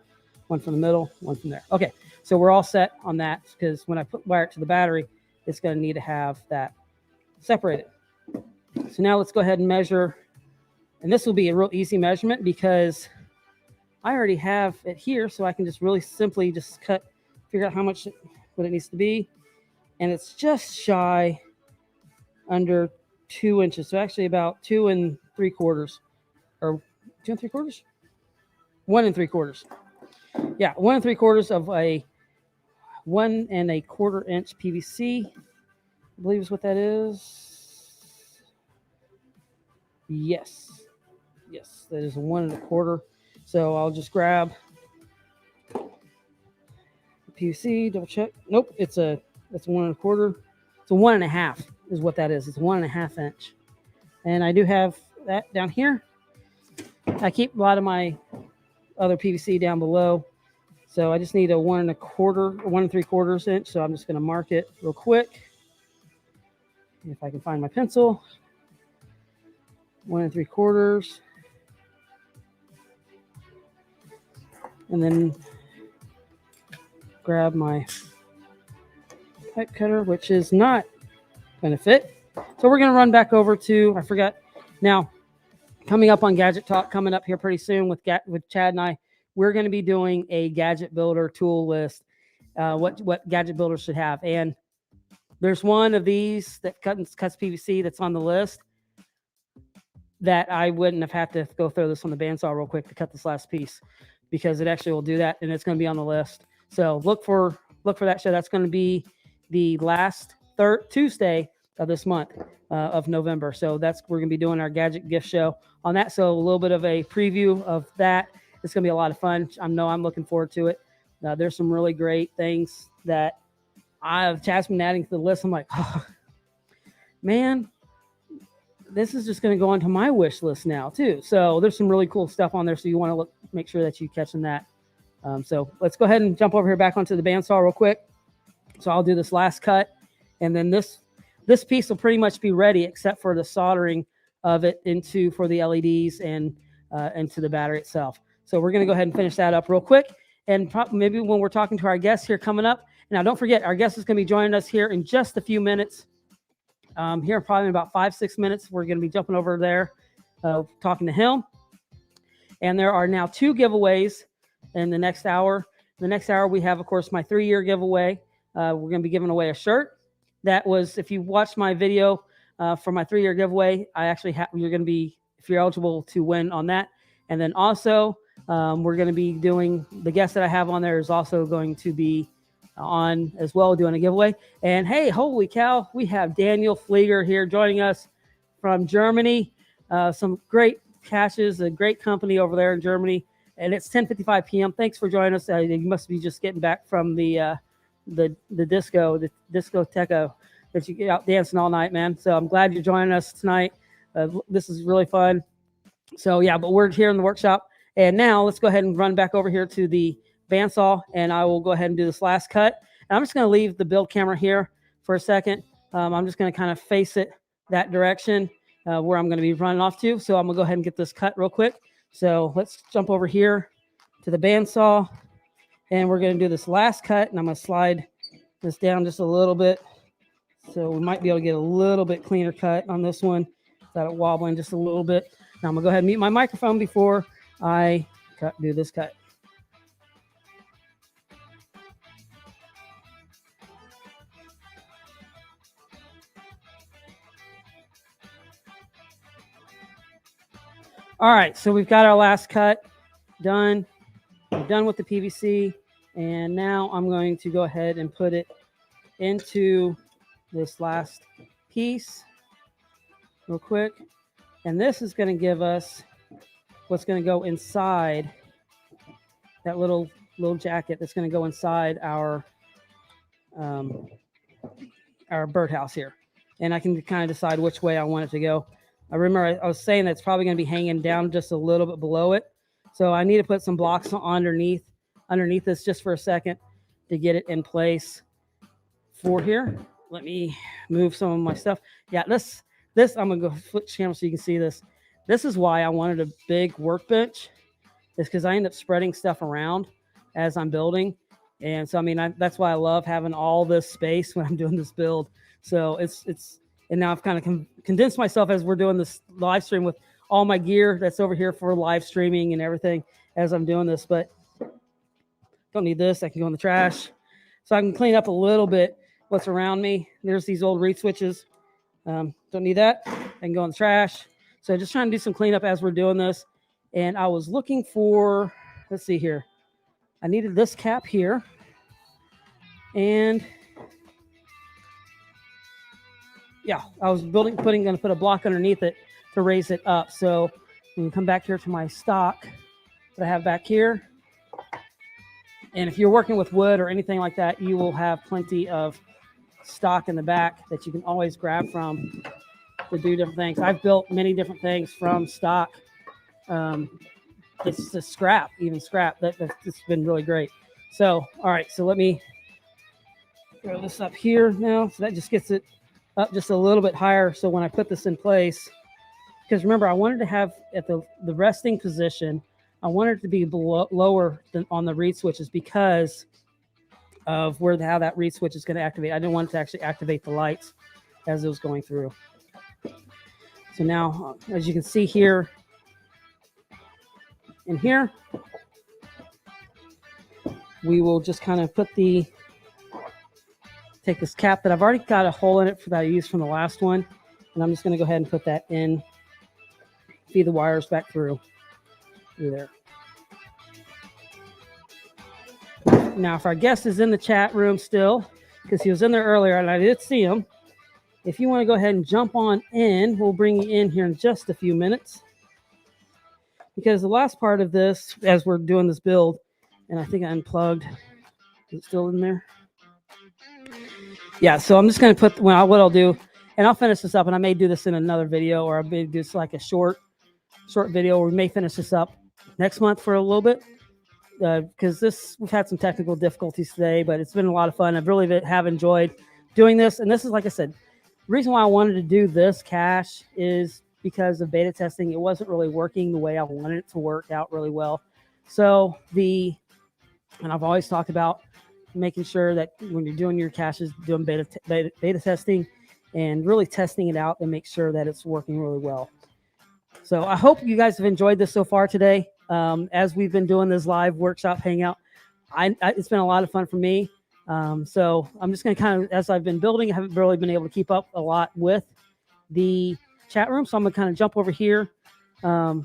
one from the middle, one from there. Okay, so we're all set on that, because when I wire it to the battery, it's going to need to have that separated. So now let's go ahead and measure. And this will be a real easy measurement because I already have it here, so I can just really simply just figure out how much what it needs to be. And it's just shy under 2 inches. So actually about 2 3/4, or 2 3/4? 1 3/4. Yeah, 1 3/4 of a 1 1/4 inch PVC. I believe is what that is. Yes, that is a 1 1/4. So I'll just grab the PVC, double check. Nope, that's 1 1/4. It's a 1 1/2 is what that is. It's 1 1/2 inch. And I do have that down here. I keep a lot of my other PVC down below. So I just need a 1 1/4, 1 3/4 inch. So I'm just going to mark it real quick. If I can find my pencil. 1 3/4. And then grab my pipe cutter, which is not going to fit. So we're going to run back over to, I forgot. Now, coming up on Gadget Talk, coming up here pretty soon with Chad and I, we're going to be doing a gadget builder tool list, what gadget builders should have. And there's one of these that cuts PVC that's on the list that I wouldn't have had to go throw this on the bandsaw real quick to cut this last piece, because it actually will do that, and it's going to be on the list. So look for that show. That's going to be the last Tuesday of this month of November. So we're going to be doing our gadget gift show on that. So a little bit of a preview of that. It's going to be a lot of fun. I'm looking forward to it. There's some really great things that Chad's been adding to the list. I'm like, oh, man, this is just going to go onto my wish list now too. So there's some really cool stuff on there. So you want to make sure that you're catching that. So let's go ahead and jump over here back onto the bandsaw real quick. So I'll do this last cut, and then this piece will pretty much be ready, except for the soldering of it for the LEDs and into the battery itself. So we're going to go ahead and finish that up real quick. And maybe when we're talking to our guests here coming up. Now, don't forget, our guest is going to be joining us here in just a few minutes. Here probably in about 5-6 minutes, we're going to be jumping over there, talking to him. And there are now 2 giveaways in the next hour. The next hour, we have, of course, my 3-year giveaway. We're going to be giving away a shirt. That was, if you watched my video for my 3-year giveaway, I actually you're going to be, if you're eligible to win on that. And then also, we're going to be doing, the guest that I have on there is also going to be on as well, doing a giveaway. And hey, holy cow, we have Daniel Flieger here joining us from Germany. Some great caches, a great company over there in Germany. And it's 10:55 p.m. Thanks for joining us. You must be just getting back from the discoteca that you get out dancing all night, man. So I'm glad you're joining us tonight. This is really fun. So yeah, but we're here in the workshop. And now let's go ahead and run back over here to the bandsaw, and I will go ahead and do this last cut. And I'm just going to leave the build camera here for a second. I'm just going to kind of face it that direction where I'm going to be running off to. So I'm going to go ahead and get this cut real quick. So let's jump over here to the bandsaw, and we're going to do this last cut, and I'm going to slide this down just a little bit. So we might be able to get a little bit cleaner cut on this one without it wobbling just a little bit. Now I'm going to go ahead and mute my microphone before I do this cut. All right, so we've got our last cut done. We're done with the PVC, and now I'm going to go ahead and put it into this last piece real quick. And this is going to give us what's going to go inside that little jacket that's going to go inside our birdhouse here. And I can kind of decide which way I want it to go. I remember I was saying that's probably going to be hanging down just a little bit below it. So I need to put some blocks underneath this just for a second to get it in place for here. Let me move some of my stuff. Yeah, this I'm going to go switch camera so you can see this. This is why I wanted a big workbench. It's because I end up spreading stuff around as I'm building. And so, I mean, that's why I love having all this space when I'm doing this build. So and now I've kind of condensed myself as we're doing this live stream with all my gear that's over here for live streaming and everything as I'm doing this, but don't need this. I can go in the trash. So I can clean up a little bit what's around me. There's these old reed switches. Don't need that. I can go in the trash. So just trying to do some cleanup as we're doing this. And I was looking for, let's see here. I needed this cap here. And yeah, I was going to put a block underneath it to raise it up. So we can come back here to my stock that I have back here. And if you're working with wood or anything like that, you will have plenty of stock in the back that you can always grab from to do different things. I've built many different things from stock. It's just scrap. That's been really great. So, all right, so let me throw this up here now. So that just gets it up just a little bit higher. So when I put this in place, because remember, I wanted to have at the resting position, I wanted it to be lower than on the reed switches because of how that reed switch is going to activate. I didn't want it to actually activate the lights as it was going through. So now, as you can see here, in here, we will just kind of take this cap that I've already got a hole in it that I used from the last one, and I'm just going to go ahead and put that in, feed the wires back through there. Now, if our guest is in the chat room still, because he was in there earlier and I did see him, if you want to go ahead and jump on in, we'll bring you in here in just a few minutes. Because the last part of this, as we're doing this build, and I think I unplugged, is it still in there? Yeah, so I'm just going to put, what I'll do, and I'll finish this up, and I may do this in another video, or I may do this like a short video, or we may finish this up next month for a little bit, because we've had some technical difficulties today, but it's been a lot of fun. I've really have enjoyed doing this, and this is, like I said, the reason why I wanted to do this cache is because of beta testing. It wasn't really working the way I wanted it to work out really well. So and I've always talked about making sure that when you're doing your caches, doing beta testing and really testing it out and make sure that it's working really well. So I hope you guys have enjoyed this so far today. As we've been doing this live workshop hangout, it's been a lot of fun for me. So I'm just going to kind of, as I've been building, I haven't really been able to keep up a lot with the chat room. So I'm going to kind of jump over here. So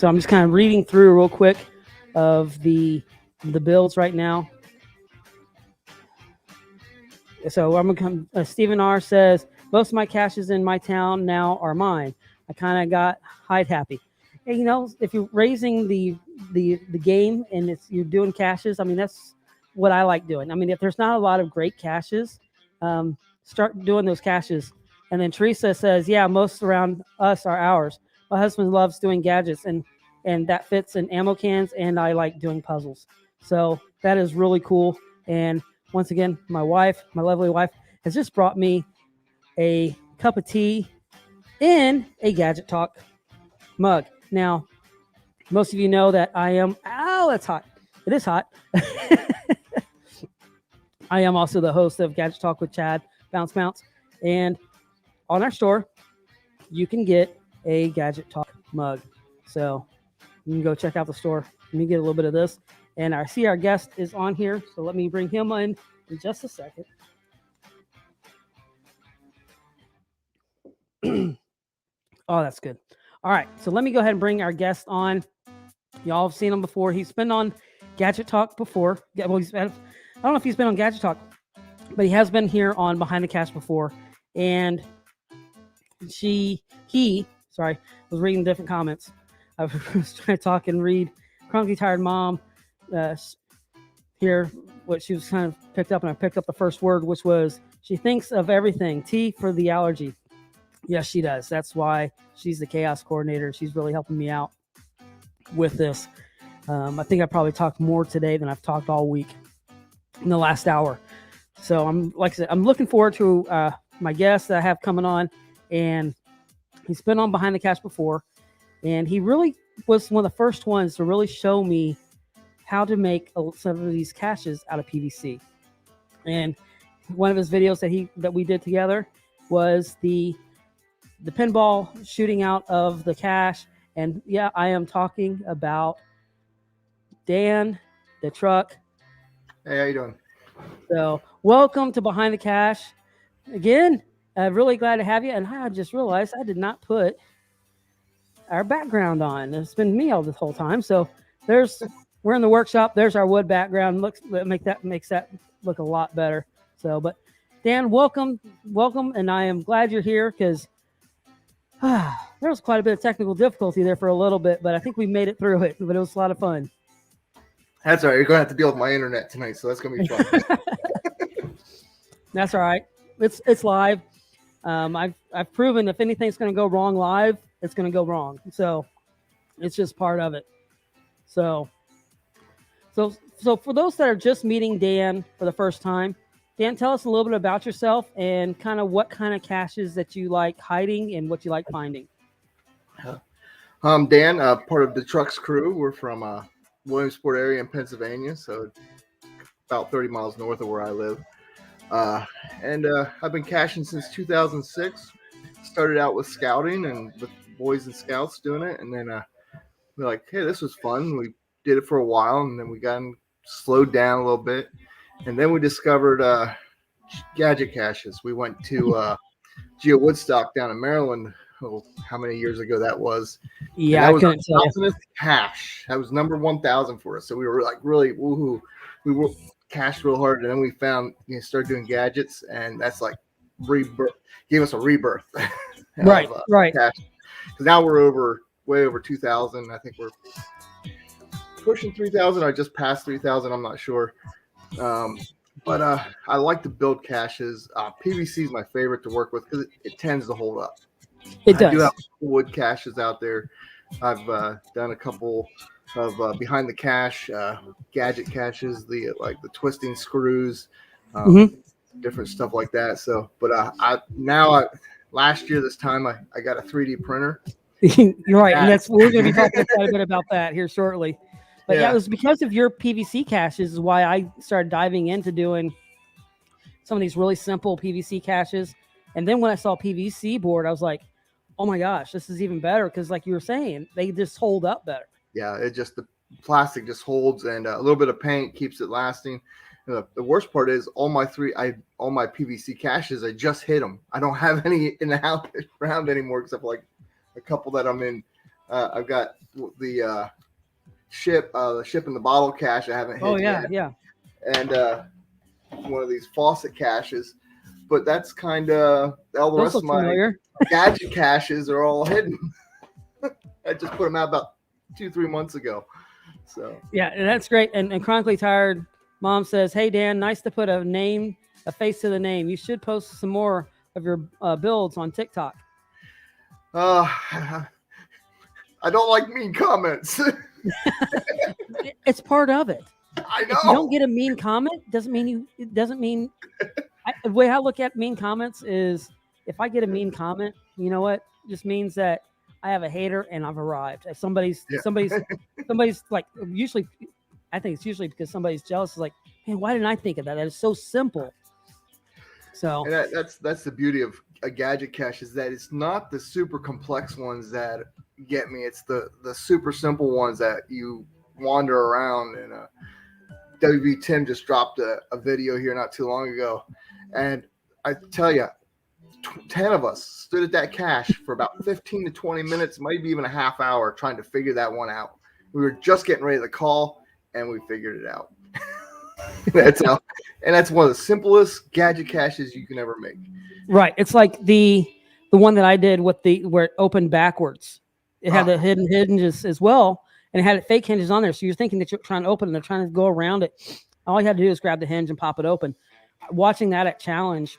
I'm just kind of reading through real quick of the builds right now. So I'm going to Stephen R says, most of my caches in my town now are mine. I kind of got hide happy. And, you know, if you're raising the game and you're doing caches, I mean, that's what I like doing. I mean, if there's not a lot of great caches, start doing those caches. And then Teresa says, yeah, most around us are ours. My husband loves doing gadgets, and that fits in ammo cans, and I like doing puzzles. So that is really cool. And once again, my lovely wife, has just brought me a cup of tea in a Gadget Talk mug. Now, most of you know that I am, that's hot. It is hot. I am also the host of Gadget Talk with Chad, Bounce. And on our store, you can get a Gadget Talk mug. So you can go check out the store. Let me get a little bit of this. And I see our guest is on here. So let me bring him in just a second. Oh, that's good. All right. So let me go ahead and bring our guest on. Y'all have seen him before. He's been on Gadget Talk before. Well, I don't know if he's been on Gadget Talk, but he has been here on Behind the Cache before. And sorry, I was reading different comments. I was trying to talk and read Chronically Tired Mom here, what she was kind of picked up, and I picked up the first word, which was, she thinks of everything. T for the allergy. Yes, she does. That's why she's the chaos coordinator. She's really helping me out with this. I think I probably talked more today than I've talked all week in the last hour. So like I said, I'm looking forward to my guest that I have coming on, and he's been on Behind the Cache before, and he really was one of the first ones to really show me how to make some of these caches out of PVC. And one of his videos that we did together was the pinball shooting out of the cache. And yeah, I am talking about Dan, DaTruck. Hey, how you doing? So welcome to Behind the Cache. Again, really glad to have you. And I just realized I did not put our background on. It's been me all this whole time. So we're in the workshop. There's our wood background. Makes that look a lot better. So, but Dan, welcome, and I am glad you're here because there was quite a bit of technical difficulty there for a little bit, but I think we made it through it. But it was a lot of fun. That's all right. You're gonna have to deal with my internet tonight, so that's gonna be fun. That's all right. It's live. I've proven if anything's gonna go wrong live, it's gonna go wrong. So it's just part of it. So for those that are just meeting Dan for the first time, Dan, tell us a little bit about yourself and kind of what kind of caches that you like hiding and what you like finding. I'm Dan, part of DaTruck's crew. We're from Williamsport area in Pennsylvania, so about 30 miles north of where I live. And I've been caching since 2006. Started out with scouting and with boys and scouts doing it, and then we're like, hey, this was fun. We did it for a while, and then we got slowed down a little bit. And then we discovered gadget caches. We went to Geo Woodstock down in Maryland. Oh, how many years ago that was? Yeah, that was I couldn't tell you. Cache. That was number 1,000 for us. So we were like really woohoo. We were cached real hard, and then we found started doing gadgets, and that's like gave us a rebirth. Right. Because now we're way over 2,000. I think we're pushing 3,000. I just passed 3,000. I'm not sure. But I like to build caches. PVC is my favorite to work with because it tends to hold up. It does. I do have wood caches out there. I've done a couple of behind the cache gadget caches, the twisting screws, different stuff like that. So, but last year this time I got a 3D printer. You're right, and we're going to be talking quite a bit about that here shortly. But yeah, it was because of your PVC caches is why I started diving into doing some of these really simple PVC caches. And then when I saw PVC board, I was like, oh my gosh, this is even better because like you were saying, they just hold up better. Yeah, the plastic just holds, and a little bit of paint keeps it lasting. And the worst part is all my PVC caches, I just hit them. I don't have any in the house around anymore except for like a couple that I'm in. I've got the ship in the bottle cache I haven't hit. Oh yeah, yet. yeah. And one of these faucet caches, but that's kind of all the rest of my gadget caches are all hidden. I just put them out about 2-3 months ago. So yeah, and that's great. And Chronically Tired Mom says, hey Dan, nice to put a face to the name. You should post some more of your builds on TikTok. I don't like mean comments. It's part of it. I know. If you don't get a mean comment, the way I look at mean comments is if I get a mean comment, you know what? It just means that I have a hater and I've arrived. If somebody's like, usually, I think it's usually because somebody's jealous. Is like, man, why didn't I think of that? That is so simple. So and that's the beauty of a gadget cache is that it's not the super complex ones that get me. It's the super simple ones that you wander around. And WV Tim just dropped a video here not too long ago, and I tell you, 10 of us stood at that cache for about 15 to 20 minutes, maybe even a half hour, trying to figure that one out. We were just getting ready to call, and we figured it out. That's one of the simplest gadget caches you can ever make. Right. It's like the one that I did with where it opened backwards. It had the hidden hinges as well, and it had fake hinges on there. So you're thinking that you're trying to open it, and they're trying to go around it. All you had to do is grab the hinge and pop it open. Watching that at Challenge,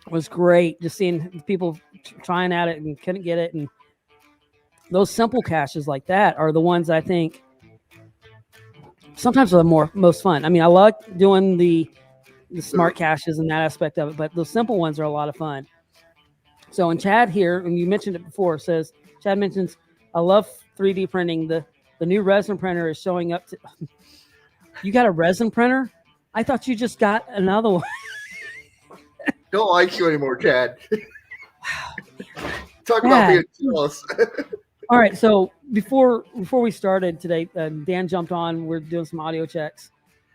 was great. Just seeing people trying at it and couldn't get it. And those simple caches like that are the ones I think sometimes are the most fun. I mean, I like doing the smart caches and that aspect of it, but those simple ones are a lot of fun. So, and Chad here, and you mentioned it before, says Chad mentions, I love 3D printing. The new resin printer is showing up. You got a resin printer? I thought you just got another one. Don't like you anymore, Chad. Talk about being jealous. All right, so before we started today, Dan jumped on. We're doing some audio checks,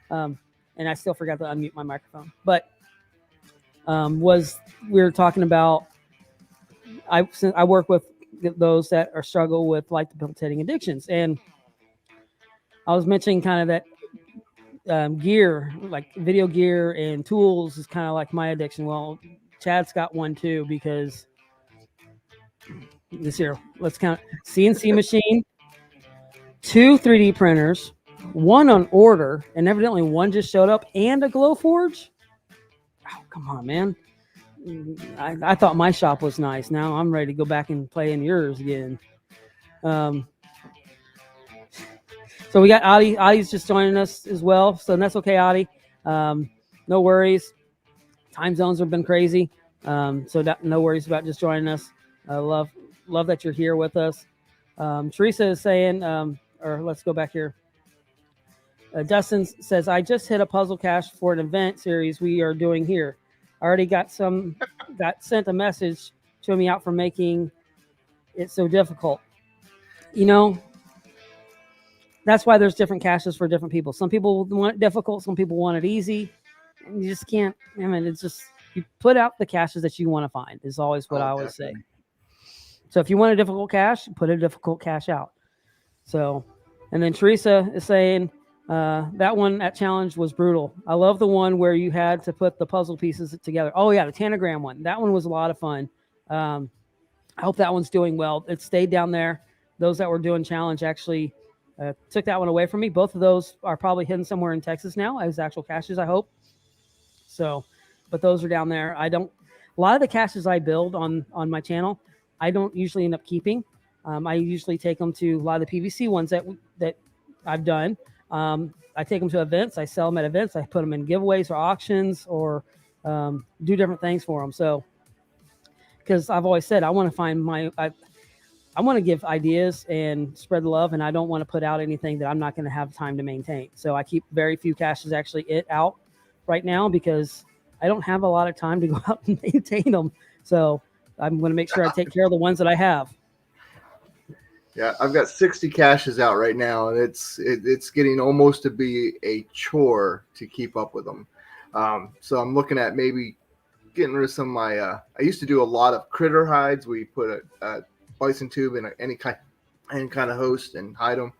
and I still forgot to unmute my microphone. But we were talking about I work with those that struggle with like debilitating addictions, and I was mentioning kind of that gear, like video gear and tools, is kind of like my addiction. Well, Chad's got one too, because this here, let's count: CNC machine, 2 3D printers, 1 on order, and evidently 1 just showed up, and a Glowforge. Oh, come on, man. I thought my shop was nice. Now I'm ready to go back and play in yours again. So we got Adi. Adi's just joining us as well. So that's okay, Adi. No worries. Time zones have been crazy. So no worries about just joining us. Love that you're here with us. Teresa is saying, or let's go back here. Dustin says, I just hit a puzzle cache for an event series we are doing here. I already got sent a message showing me out for making it so difficult. You know, that's why there's different caches for different people. Some people want it difficult. Some people want it easy. And you just can't. I mean, it's just, you put out the caches that you want to find is always what I always say. So if you want a difficult cache, put a difficult cache out. So, and then Teresa is saying, that challenge was brutal. I love the one where you had to put the puzzle pieces together. Oh yeah, the Tanagram one. That one was a lot of fun. I hope that one's doing well. It stayed down there. Those that were doing challenge actually took that one away from me. Both of those are probably hidden somewhere in Texas now as actual caches, I hope. So, but those are down there. A lot of the caches I build on my channel, I don't usually end up keeping. I usually take them to a lot of the PVC ones that I've done. I take them to events. I sell them at events. I put them in giveaways or auctions, or do different things for them. So, because I've always said I want to find I want to give ideas and spread the love, and I don't want to put out anything that I'm not going to have time to maintain. So I keep very few caches actually out right now, because I don't have a lot of time to go out and maintain them. So I'm going to make sure I take care of the ones that I have. Yeah, I've got 60 caches out right now, and it's getting almost to be a chore to keep up with them. So I'm looking at maybe getting rid of some of my. I used to do a lot of critter hides. We put a bison tube in any kind of host and hide them,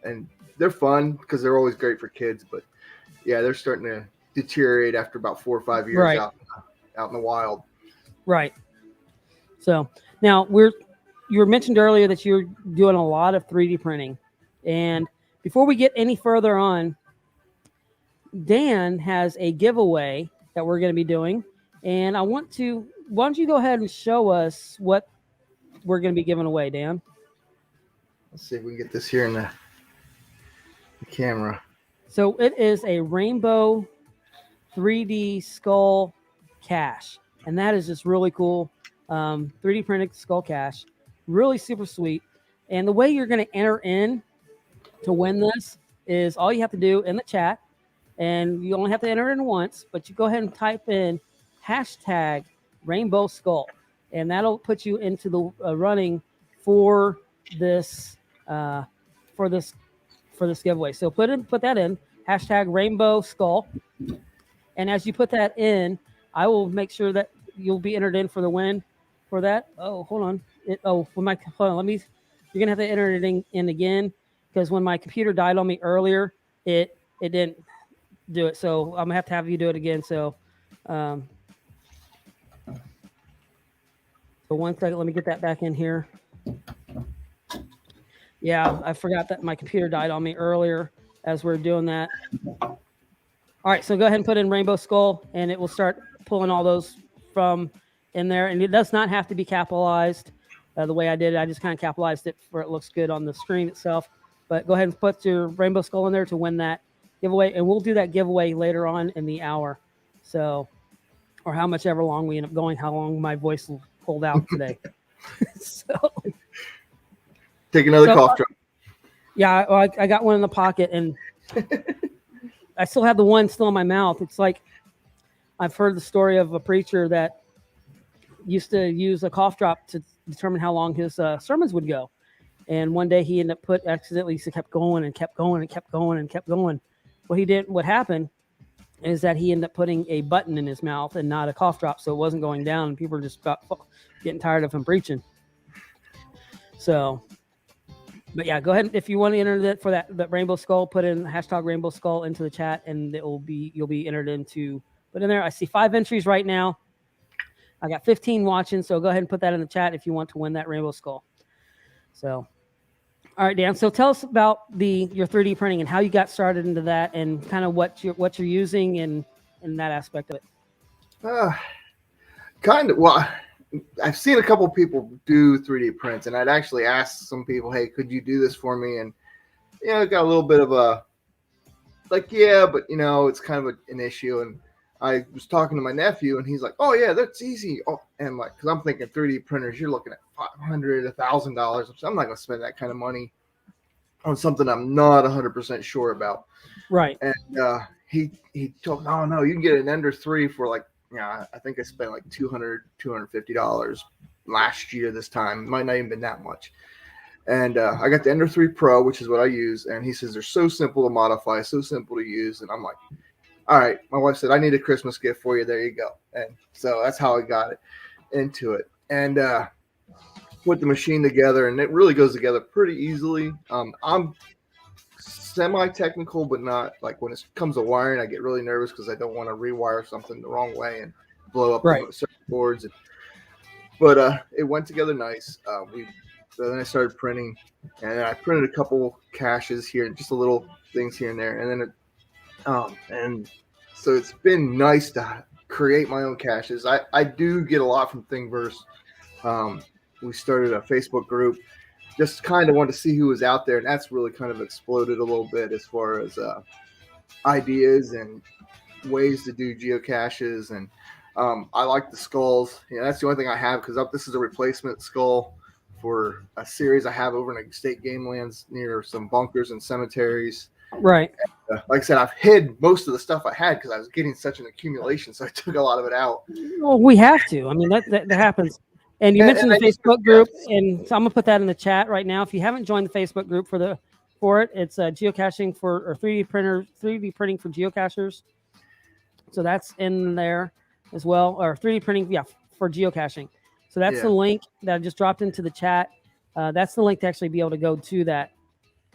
and they're fun because they're always great for kids. But yeah, they're starting to deteriorate after about 4 or 5 years out in the wild. Right. So now you were mentioned earlier that you're doing a lot of 3D printing. And before we get any further on, Dan has a giveaway that we're going to be doing. And why don't you go ahead and show us what we're going to be giving away, Dan? Let's see if we can get this here in the camera. So it is a rainbow 3D skull cache. And that is just really cool. 3D printed skull cache. Really super sweet. And the way you're going to enter in to win this is all you have to do in the chat, and you only have to enter in once, but you go ahead and type in hashtag rainbow skull, and that'll put you into the running for this giveaway. So put that in hashtag rainbow skull, and as you put that in, I will make sure that you'll be entered in for the win for that. Oh, hold on. Hold on. You're gonna have to enter it in again, because when my computer died on me earlier, it didn't do it. So I'm gonna have you do it again. So, so 1 second. Let me get that back in here. Yeah, I forgot that my computer died on me earlier as we're doing that. All right, so go ahead and put in Rainbow Skull, and it will start pulling all those from in there, and it does not have to be capitalized the way I did it. I just kind of capitalized it where it looks good on the screen itself. But go ahead and put your rainbow skull in there to win that giveaway, and we'll do that giveaway later on in the hour. So, or how much ever long we end up going, how long my voice will hold out today. So, take another cough drop. Yeah, I got one in the pocket, and I still have the one still in my mouth. It's like I've heard the story of a preacher that used to use a cough drop to determine how long his sermons would go. And one day he ended up accidentally kept going and kept going and kept going and kept going. What happened is that he ended up putting a button in his mouth and not a cough drop, so it wasn't going down, and people were just getting tired of him preaching. So, but yeah, go ahead. If you want to enter that for that rainbow skull, put in hashtag rainbow skull into the chat, and you'll be entered into. Put in there. I see 5 entries right now. I got 15 watching, so go ahead and put that in the chat if you want to win that rainbow skull. So, all right, Dan. So tell us about your 3D printing and how you got started into that, and kind of what you're using in that aspect of it. Kind of. Well, I've seen a couple people do 3D prints, and I'd actually asked some people, "Hey, could you do this for me?" And it got a little bit of a like, yeah, but it's kind of an issue. And I was talking to my nephew, and he's like, "Oh yeah, that's easy." Oh, and like, because I'm thinking 3D printers, you're looking at $500, $1,000. I'm not going to spend that kind of money on something I'm not 100% sure about. Right. And he told me, "No, you can get an Ender 3 for like, I think I spent like $200, $250 last year this time. It might not even been that much." And I got the Ender 3 Pro, which is what I use. And he says they're so simple to modify, so simple to use. And I'm like, all right. My wife said, "I need a Christmas gift for you. There you go." And so that's how I got it into it. And put the machine together, and it really goes together pretty easily. I'm semi-technical, but not like when it comes to wiring, I get really nervous because I don't want to rewire something the wrong way and blow up the circuit boards. But it went together nice. So then I started printing, and I printed a couple caches here, just a little things here and there, and then and so it's been nice to create my own caches. I do get a lot from Thingiverse. We started a Facebook group, just kind of wanted to see who was out there, and that's really kind of exploded a little bit as far as ideas and ways to do geocaches. And I like the skulls. That's the only thing I have, because this is a replacement skull for a series I have over in state game lands near some bunkers and cemeteries. Right. And, like I said, I've hid most of the stuff I had because I was getting such an accumulation, so I took a lot of it out. Well, we have to. I mean, that happens. And you mentioned the Facebook group, and so I'm gonna put that in the chat right now. If you haven't joined the Facebook group for it, it's geocaching or 3D printing for geocachers. So that's in there as well, or 3D printing, for geocaching. So that's the link that I just dropped into the chat. That's the link to actually be able to go to that.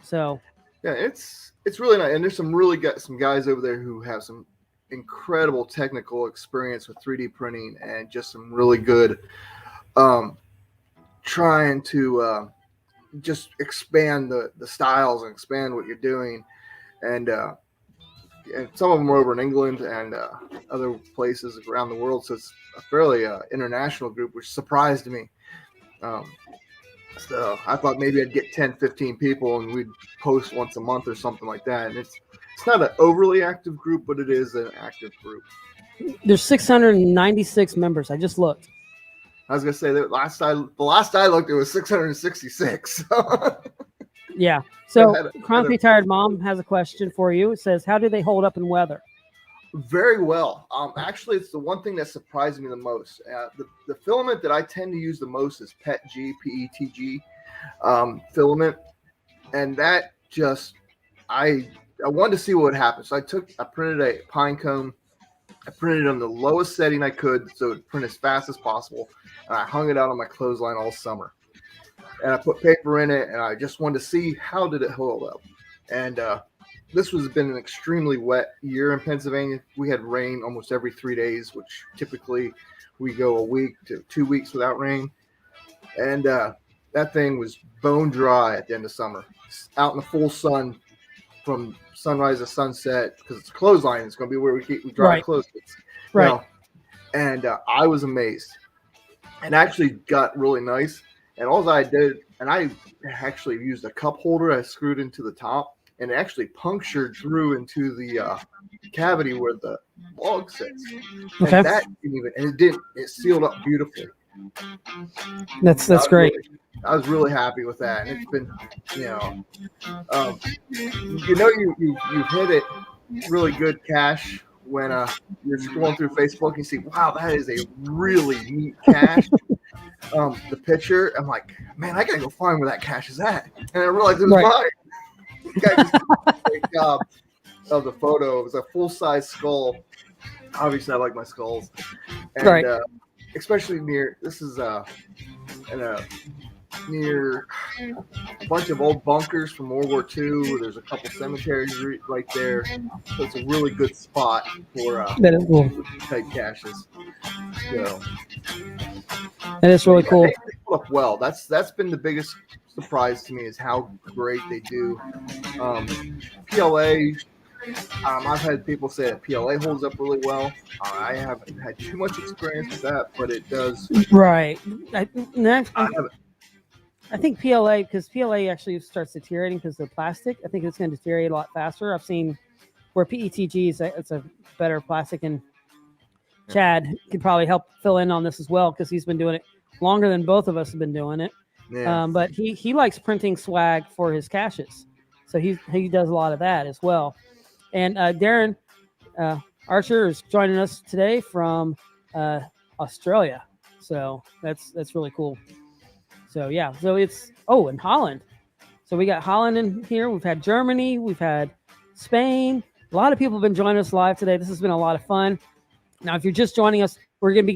So yeah, it's really nice, and there's some guys over there who have some incredible technical experience with 3D printing, and just some really good trying to just expand the styles and expand what you're doing. And some of them are over in England and other places around the world, so it's a fairly international group, which surprised me. So I thought maybe I'd get 10, 15 people, and we'd post once a month or something like that. And it's not an overly active group, but it is an active group. There's 696 members. I just looked. I was gonna say that the last I looked, it was 666. Yeah. So Chronically Tired Mom has a question for you. It says, how do they hold up in weather? Very well. Actually, it's the one thing that surprised me the most. The filament that I tend to use the most is PETG filament, and that just I wanted to see what would happen. So I printed a pine cone. I printed it on the lowest setting I could, so it would print as fast as possible. And I hung it out on my clothesline all summer. And I put paper in it, and I just wanted to see how did it hold up. And this has been an extremely wet year in Pennsylvania. We had rain almost every 3 days, which typically we go a week to 2 weeks without rain. And that thing was bone dry at the end of summer, out in the full sun from sunrise to sunset, because it's a clothesline. It's going to be where we dry clothes. Right. and I was amazed. And actually got really nice. And all I did, and I actually used a cup holder I screwed into the top, and it actually punctured through into the cavity where the log sits. Okay. And that didn't even, and it didn't, it sealed up beautifully. That's I was great. I was really happy with that. And it's been, you've hit it really good cache when you're scrolling through Facebook and you see, wow, that is a really neat cache. The picture, I'm like, man, I gotta go find where that cache is at. And I realized it was mine. The guy just did a great job of the photo. It was a full-size skull. Obviously, I like my skulls. And especially near, this is near a bunch of old bunkers from World War II. There's a couple cemeteries right there. So it's a really good spot for that is cool. type caches. So, that is really cool. They put up well. That's been the biggest surprise to me is how great they do. PLA, I've had people say that PLA holds up really well. I haven't had too much experience with that, but it does. Right. I think PLA, because PLA actually starts deteriorating because of the plastic. I think it's going to deteriorate a lot faster. I've seen where PETG it's a better plastic, and Chad could probably help fill in on this as well because he's been doing it longer than both of us have been doing it. Yeah. But he likes printing swag for his caches, so he does a lot of that as well. And Darren Archer is joining us today from Australia, so that's really cool. So yeah, so it's in Holland. So we got Holland in here. We've had Germany. We've had Spain. A lot of people have been joining us live today. This has been a lot of fun. Now, if you're just joining us, we have 2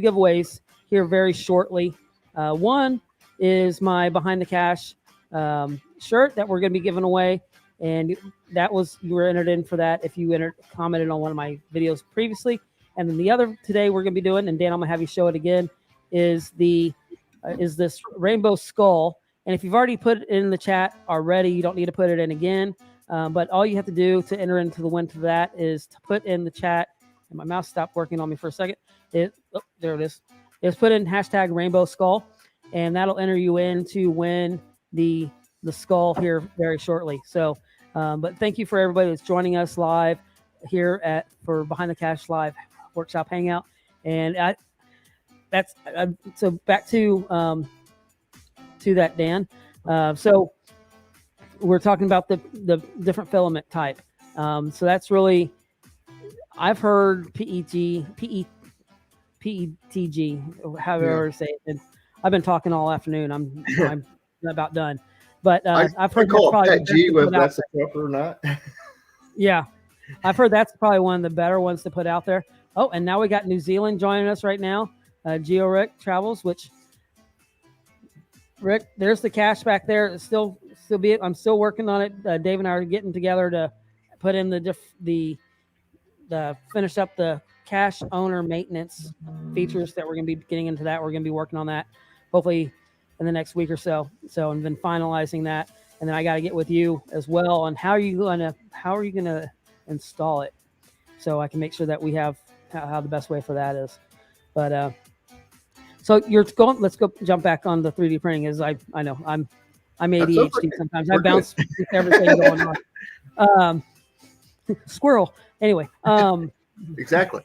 giveaways here very shortly. One is my Behind the Cache shirt that we're going to be giving away. And you were entered in for that if you commented on one of my videos previously. And then the other today we're going to be doing, and Dan, I'm going to have you show it again, is this rainbow skull. And if you've already put it in the chat already, you don't need to put it in again. But all you have to do to enter into the win for that is to put in the chat. And my mouse stopped working on me for a second. There it is. Is put in hashtag rainbow skull, and that'll enter you in to win the skull here very shortly. So, but thank you for everybody that's joining us live here for Behind the Cache Live Workshop Hangout. And so back to that, Dan. So we're talking about the different filament type. So that's really, I've heard PETG, however you say it. And I've been talking all afternoon. I'm about done. But I've heard call it PETG, whether that's a proper or not. Yeah, I've heard that's probably one of the better ones to put out there. Oh, and now we got New Zealand joining us right now. Rick Travels, which Rick, there's the cache back there. It's still I'm still working on it. Dave and I are getting together to put in the finish up the cache owner maintenance features that we're going to be getting into. That we're going to be working on that hopefully in the next week or so. So, and then finalizing that, and then I got to get with you as well on how are you going to install it, so I can make sure that we have how the best way for that is. But so let's go jump back on the 3D printing. As I know I'm ADHD sometimes. I bounce with everything going on. Squirrel. Anyway. Exactly.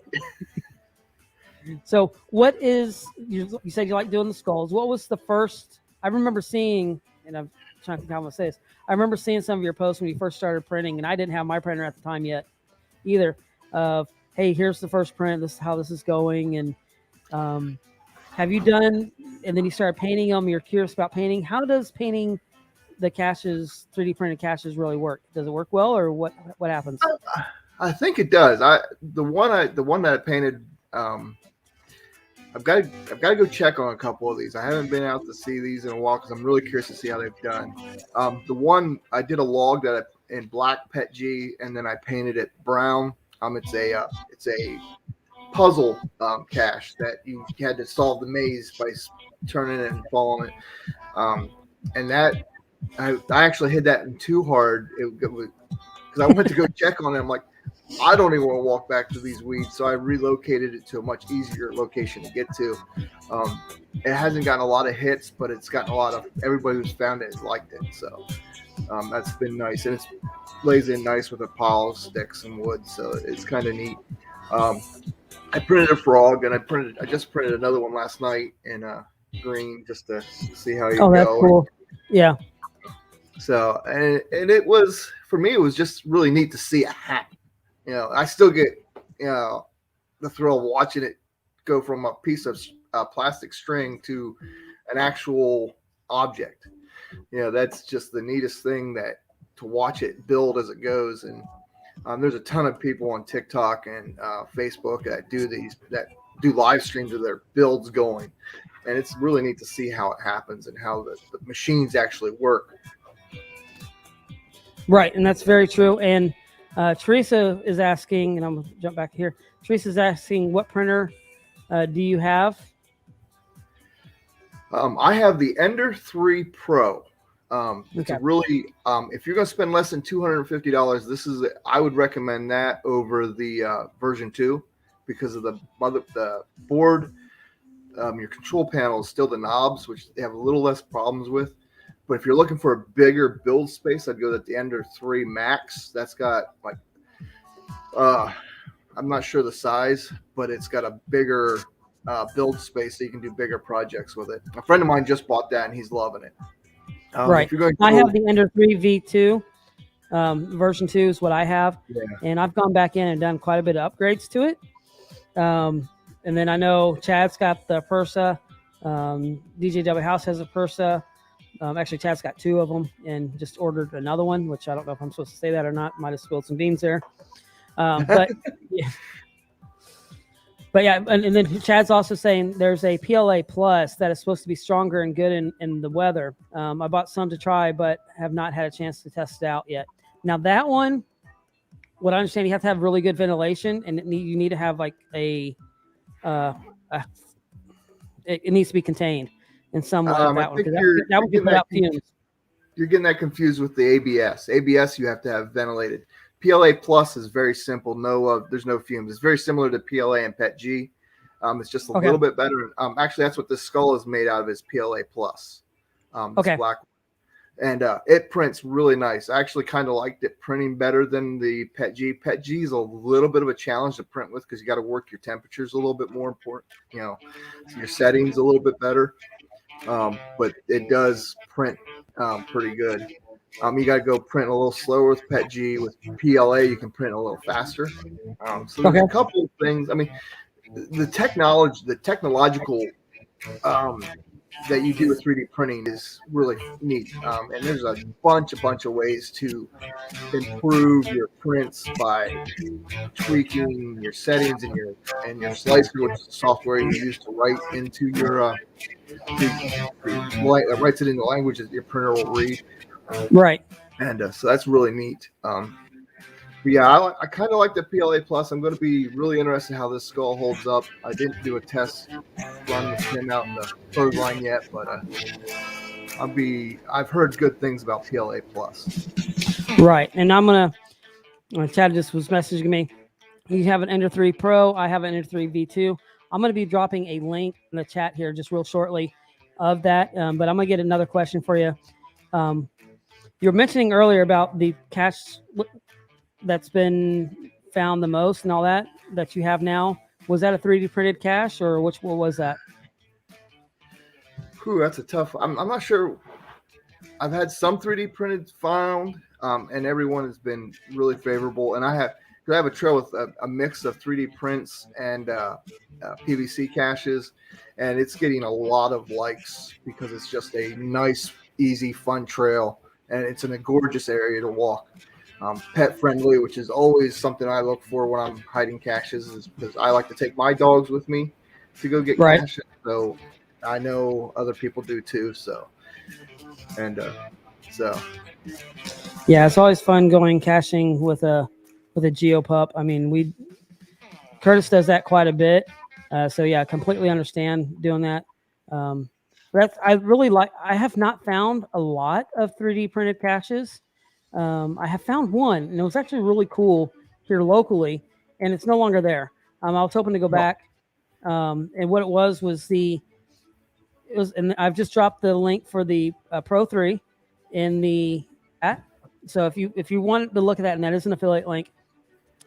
So what is, you said you like doing the skulls. What was the first, I remember seeing, and I'm trying to think how I'm going to say this. I remember seeing some of your posts when you first started printing, and I didn't have my printer at the time yet either, of, hey, here's the first print. This is how this is going. And have you done, and then you started painting them. You're curious about painting. How does painting the caches, 3D printed caches, really work? Does it work well, or what happens? I think it does. The one that I painted, I've got to go check on a couple of these. I haven't been out to see these in a while because I'm really curious to see how they've done. The one I did a log that in black PETG, and then I painted it brown. It's a puzzle cache that you had to solve the maze by turning it and following it. And that I actually hit that in too hard. It was because I went to go check on it. I'm like, I don't even want to walk back through these weeds, so I relocated it to a much easier location to get to. It hasn't gotten a lot of hits, but it's gotten a lot of, everybody who's found it has liked it. So that's been nice, and it lays in nice with a pile of sticks and wood, so it's kind of neat. I printed a frog, and I just printed another one last night in green just to see how you go. Oh, that's cool. Yeah. So and it was, for me, it was just really neat to see it happen. You know, I still get, you know, the thrill of watching it go from a piece of plastic string to an actual object. You know, that's just the neatest thing, that to watch it build as it goes. And there's a ton of people on TikTok and Facebook that do live streams of their builds going, and it's really neat to see how it happens and how the machines actually work. Right, and that's very true. And Teresa is asking, and I'm going to jump back here. Teresa's asking, what printer do you have? I have the Ender 3 Pro. It's Okay. really, if you're going to spend less than $250, I would recommend that over the version 2, because of the board. Your control panel is still the knobs, which they have a little less problems with. But if you're looking for a bigger build space, I'd go with the Ender 3 Max. That's got like, I'm not sure the size, but it's got a bigger build space, so you can do bigger projects with it. A friend of mine just bought that, and he's loving it. Right. I have the Ender 3 V2. Version 2 is what I have. Yeah. And I've gone back in and done quite a bit of upgrades to it. And then I know Chad's got the Persa. DJW House has a Persa. Actually, Chad's got 2 of them and just ordered another one, which I don't know if I'm supposed to say that or not. Might have spilled some beans there. But yeah. But yeah, and then Chad's also saying there's a PLA Plus that is supposed to be stronger and good in the weather. I bought some to try, but have not had a chance to test it out yet. Now that one, what I understand, you have to have really good ventilation, and you need to have like it needs to be contained in some way. That one, that would put out fumes. You're getting that confused with the ABS. ABS you have to have ventilated. PLA Plus is very simple. There's no fumes. It's very similar to PLA and PETG. It's just a little bit better. Actually, that's what this skull is made out of, is PLA Plus. This black one. And it prints really nice. I actually kind of liked it printing better than the PETG. PETG is a little bit of a challenge to print with, because you got to work your temperatures a little bit more important. You know, your settings a little bit better. But it does print pretty good. You got to go print a little slower with PETG. With PLA, you can print a little faster. So there's a couple of things. I mean, the technological that you do with 3D printing is really neat. And there's a bunch of ways to improve your prints by tweaking your settings and your slicer, which is the software you use to write into your writes it in the language that your printer will read. Right. And so that's really neat. But yeah, I kind of like the PLA Plus. I'm going to be really interested how this skull holds up. I didn't do a test run with him out in the clothes line yet, but I've heard good things about PLA Plus. Right, and I'm gonna. Chad just was messaging me. You have an Ender 3 Pro. I have an Ender 3 V2. I'm going to be dropping a link in the chat here just real shortly of that. But I'm going to get another question for you. You were mentioning earlier about the cache that's been found the most and all that you have now. Was that a 3D printed cache, or what was that? Ooh, that's a tough. I'm not sure. I've had some 3D printed found, and everyone has been really favorable. And I have a trail with a mix of 3D prints and PVC caches, and it's getting a lot of likes because it's just a nice, easy, fun trail, and it's in a gorgeous area to walk. Pet friendly, which is always something I look for when I'm hiding caches, is because I like to take my dogs with me to go get caches. So I know other people do too. So yeah, it's always fun going caching with a GeoPup. I mean, Curtis does that quite a bit. So yeah, I completely understand doing that. I have not found a lot of 3D printed caches. I have found one, and it was actually really cool. here locally, and it's no longer there. I was hoping to go back, and what it was and I've just dropped the link for the Pro 3 in the app. So if you want to look at that, and that is an affiliate link.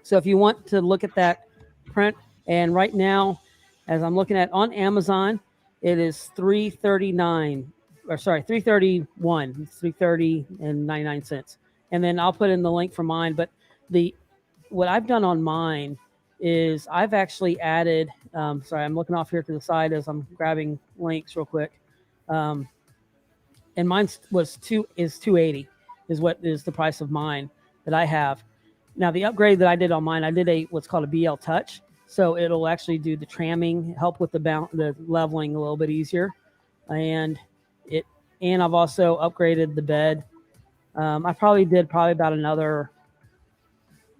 So if you want to look at that print, and right now, as I'm looking at on Amazon, it is $331. It's $330.99. And then I'll put in the link for mine. But what I've done on mine is I've actually added. Sorry, I'm looking off here to the side as I'm grabbing links real quick. And mine is $280 is what is the price of mine that I have. Now the upgrade that I did on mine, I did what's called a BL Touch, so it'll actually do the tramming, help with the leveling a little bit easier, and I've also upgraded the bed. I probably did close to about another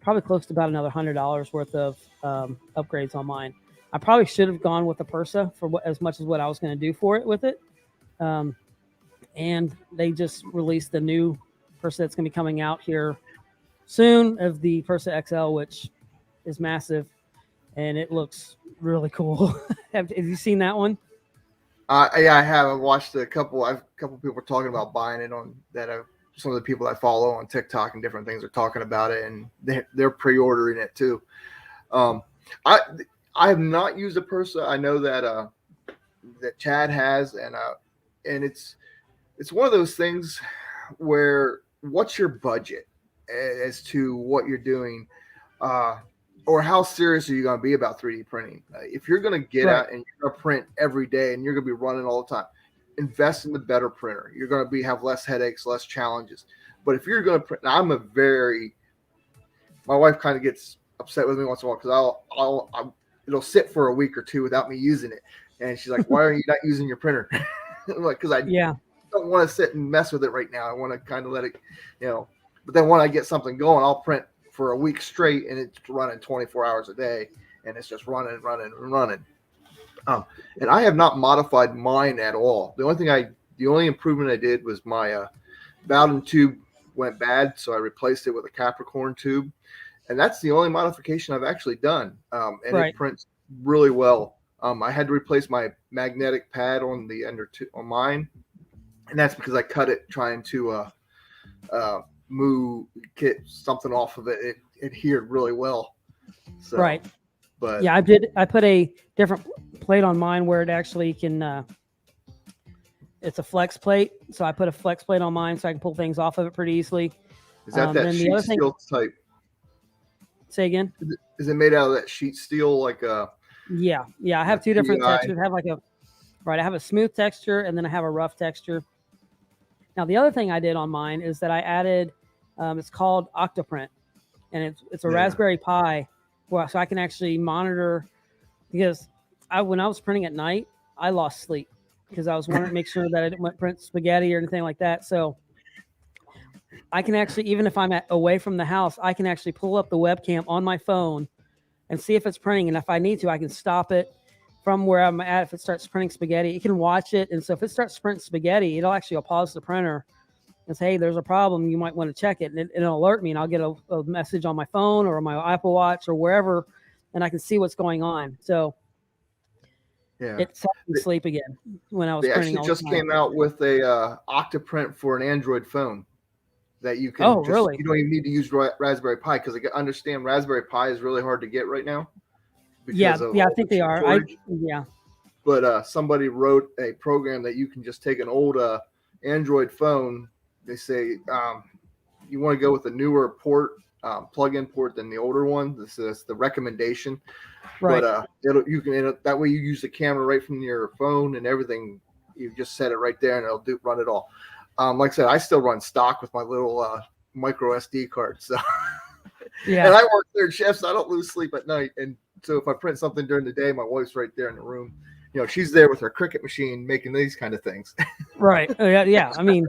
$100 worth of upgrades on mine. I probably should have gone with the Persa for as much as what I was going to do for it with it. And they just released the new Persa that's going to be coming out here soon, of the Persa XL, which is massive, and it looks really cool. Have you seen that one? Yeah, I have. I've watched a couple people were talking about buying it on that. Some of the people I follow on TikTok and different things are talking about it, and they're pre-ordering it too. I have not used a Persa. I know that Chad has, and it's one of those things where what's your budget as to what you're doing, or how serious are you going to be about 3D printing? If you're going to get out and you're going to print every day and you're going to be running all the time, invest in the better printer. You're going to have less headaches, less challenges. But if you're going to print, my wife kind of gets upset with me once in a while because it'll sit for a week or two without me using it, and she's like, "Why are you not using your printer?" I'm like, "Because I don't want to sit and mess with it right now. I want to kind of let it, But then when I get something going, I'll print for a week straight, and it's running 24 hours a day, and it's just running. And I have not modified mine at all. The only improvement I did was my Bowden tube went bad, so I replaced it with a Capricorn tube, and that's the only modification I've actually done. And it prints really well. I had to replace my magnetic pad on the ender on mine, and that's because I cut it trying to get something off of it. It adhered really well. So, but yeah, I put a different plate on mine where it actually can. It's a flex plate, so I put a flex plate on mine so I can pull things off of it pretty easily. Is that sheet steel type? Say again. Is it made out of that sheet steel like a? Yeah. I have two different textures. I have a smooth texture, and then I have a rough texture. Now the other thing I did on mine is that I added. It's called Octoprint, and it's a Raspberry Pi, so I can actually monitor. Because when I was printing at night, I lost sleep because I was wanting to make sure that I didn't print spaghetti or anything like that. So I can actually, even if I'm away from the house, I can actually pull up the webcam on my phone and see if it's printing. And if I need to, I can stop it from where I'm at. If it starts printing spaghetti, it can watch it. And so if it starts printing spaghetti, it'll pause the printer and say, hey, there's a problem. You might want to check it. And it'll alert me, and I'll get a message on my phone or my Apple Watch or wherever, and I can see what's going on. So it helped me sleep again when I was printing. They actually just came out with a Octoprint for an Android phone that you can. Oh, really? You don't even need to use Raspberry Pi, because I understand Raspberry Pi is really hard to get right now. Yeah, I think they are. But somebody wrote a program that you can just take an old Android phone. They say you want to go with a newer port, plug-in port than the older one. This is the recommendation. Right. But that way you use the camera right from your phone and everything. You just set it right there, and it'll run it all. Like I said, I still run stock with my little micro SD card. So and I work third shift, so I don't lose sleep at night. And so if I print something during the day, my wife's right there in the room. She's there with her Cricut machine making these kind of things. Right. Yeah. I mean,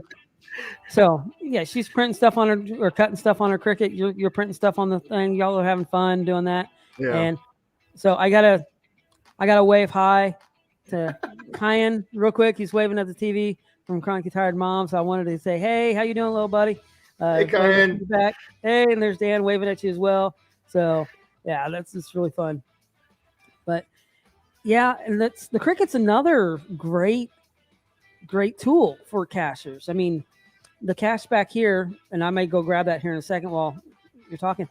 so yeah, she's printing stuff on her or cutting stuff on her Cricut. You're printing stuff on the thing. Y'all are having fun doing that. Yeah. And so I gotta wave hi to Kyan real quick. He's waving at the TV from Chronic Tired Mom. So I wanted to say, hey, how you doing, little buddy? Hey, Kyan. Back. Hey, and there's Dan waving at you as well. So yeah, that's just really fun. But yeah, and the Cricket's another great tool for cachers. I mean, the cache back here, and I may go grab that here in a second while you're talking.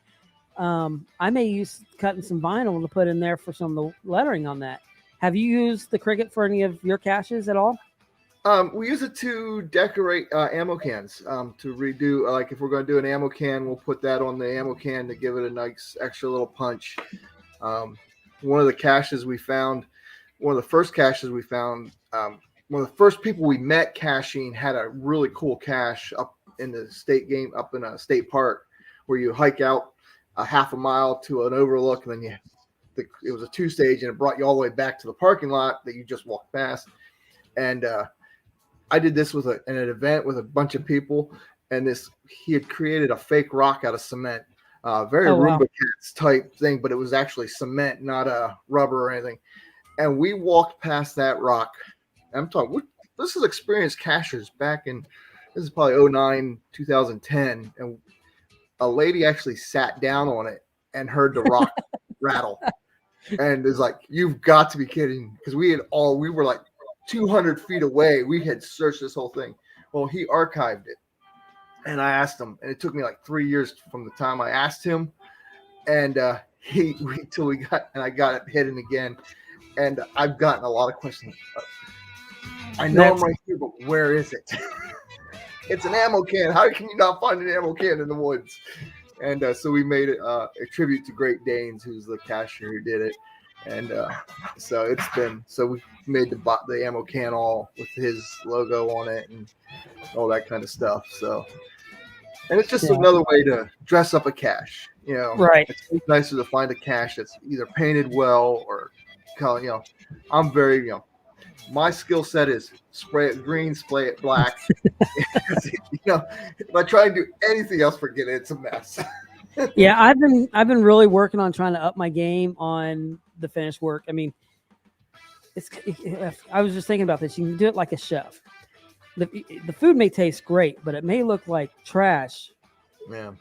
I may use cutting some vinyl to put in there for some of the lettering on that. Have you used the Cricket for any of your caches at all? We use it to decorate ammo cans, to redo, like if we're going to do an ammo can, we'll put that on the ammo can to give it a nice extra little punch. One of the caches we found, one of the first caches we found, one of the first people we met caching had a really cool cache up in the up in a state park where you hike out a half a mile to an overlook, and then it was a 2-stage, and it brought you all the way back to the parking lot that you just walked past. And I did this with an event with a bunch of people, and he had created a fake rock out of cement, very Roomba Cats type thing, but it was actually cement, not a rubber or anything. And we walked past that rock. I'm talking, this is experienced cachers back in, this is probably 09, 2010, and a lady actually sat down on it and heard the rock rattle, and is like, "You've got to be kidding!" Because we were like 200 feet away. We had searched this whole thing. Well, he archived it, and I asked him, and it took me like 3 years from the time I asked him, and till we got, and I got it hidden again. And I've gotten a lot of questions. I know I'm right here, but where is it? It's an ammo can. How can you not find an ammo can in the woods? And so we made it a tribute to Great Danes, who's the cacher who did it. And so we made the ammo can all with his logo on it and all that kind of stuff. So, and it's just another way to dress up a cache. You know, right? It's nicer to find a cache that's either painted well or, you know, I'm very, you know, my skill set is spray it green, spray it black. You know, if I try and do anything else, forget it. It's a mess. Yeah, I've been really working on trying to up my game on the finished work. I mean, I was just thinking about this. You can do it like a chef. The food may taste great, but it may look like trash. Yeah.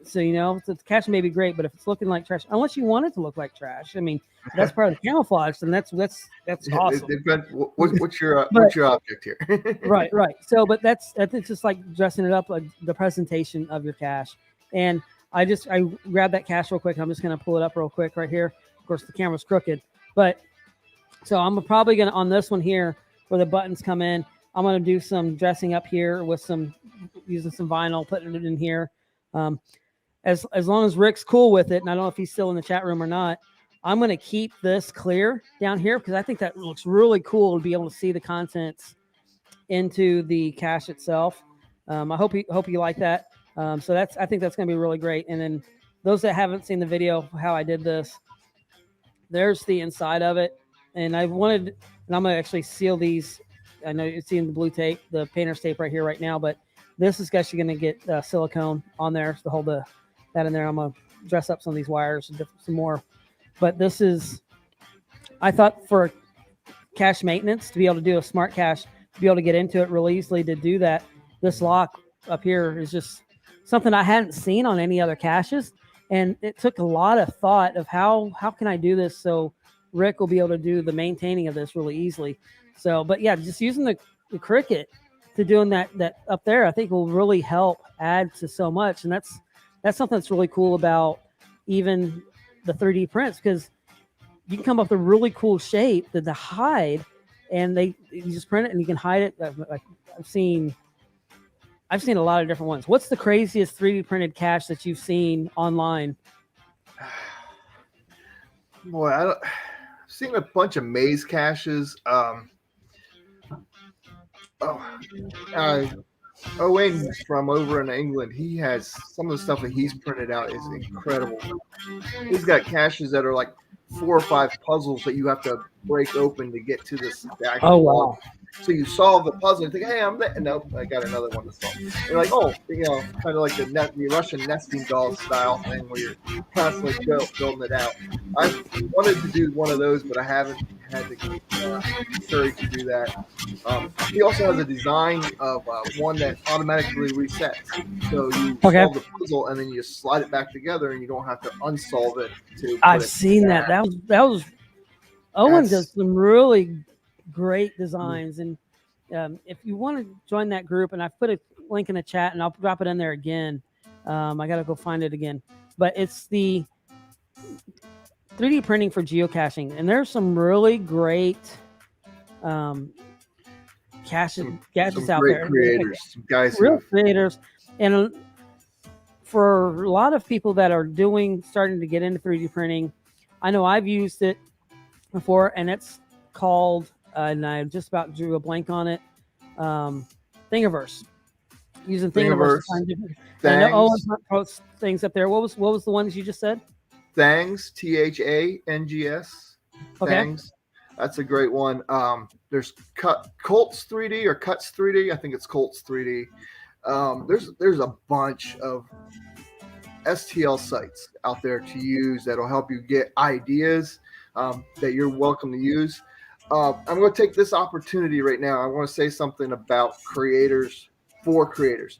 So, you know, the cache may be great, but if it's looking like trash, unless you want it to look like trash, I mean, that's part of the camouflage, and that's awesome. What's your object here? Right. So, but that's just like dressing it up, like the presentation of your cache. And I grabbed that cache real quick. I'm just going to pull it up real quick right here. Of course, the camera's crooked, but so I'm probably going to, on this one here where the buttons come in, I'm going to do some dressing up here with using some vinyl, putting it in here. As long as Rick's cool with it, and I don't know if he's still in the chat room or not, I'm going to keep this clear down here because I think that looks really cool to be able to see the contents into the cache itself. I hope you like that. So I think that's going to be really great. And then those that haven't seen the video of how I did this, there's the inside of it. And I'm going to actually seal these. I know you're seeing the blue tape, the painter's tape right here right now, but this is actually going to get silicone on there to hold that in there. I'm going to dress up some of these wires and some more. But this is, I thought for cache maintenance, to be able to do a smart cache, to be able to get into it really easily, to do that, this lock up here is just something I hadn't seen on any other caches. And it took a lot of thought of how can I do this so Rick will be able to do the maintaining of this really easily. So, but yeah, just using the Cricut to doing that up there, I think will really help add to so much. And that's something that's really cool about even the 3D prints, because you can come up with a really cool shape to hide, and you just print it and you can hide it. I've seen a lot of different ones. What's the craziest 3D printed cache that you've seen online? Boy, I've seen a bunch of maze caches. Owen from over in England, he has some of the stuff that he's printed out is incredible. He's got caches that are like 4 or 5 puzzles that you have to break open to get to this actual. Oh wow! So you solve the puzzle and think, hey, I'm there. Nope, I got another one to solve. You're like, oh, you know, kind of like the Russian nesting doll style thing where you're constantly building it out. I wanted to do one of those, but I haven't had to sure he could do that. He also has a design of one that automatically resets. So you solve the puzzle and then you slide it back together, and you don't have to unsolve it to. I've seen that. That was Owen does some really great designs, and if you want to join that group, and I've put a link in the chat, and I'll drop it in there again. I got to go find it again, but it's the 3D printing for geocaching, and there's some really great gadgets out there. Creators, some guys, real creators, and for a lot of people that are starting to get into 3D printing, I know I've used it before, and it's called, and I just about drew a blank on it, Thingiverse. Using Thingiverse. I know Owen posts things up there. What was the ones you just said? Thangs, THANGS. Okay. Thangs. That's a great one. There's Colts 3D or Cuts 3D. I think it's Colts 3D. There's a bunch of STL sites out there to use that'll help you get ideas that you're welcome to use. I'm going to take this opportunity right now. I want to say something about creators for creators.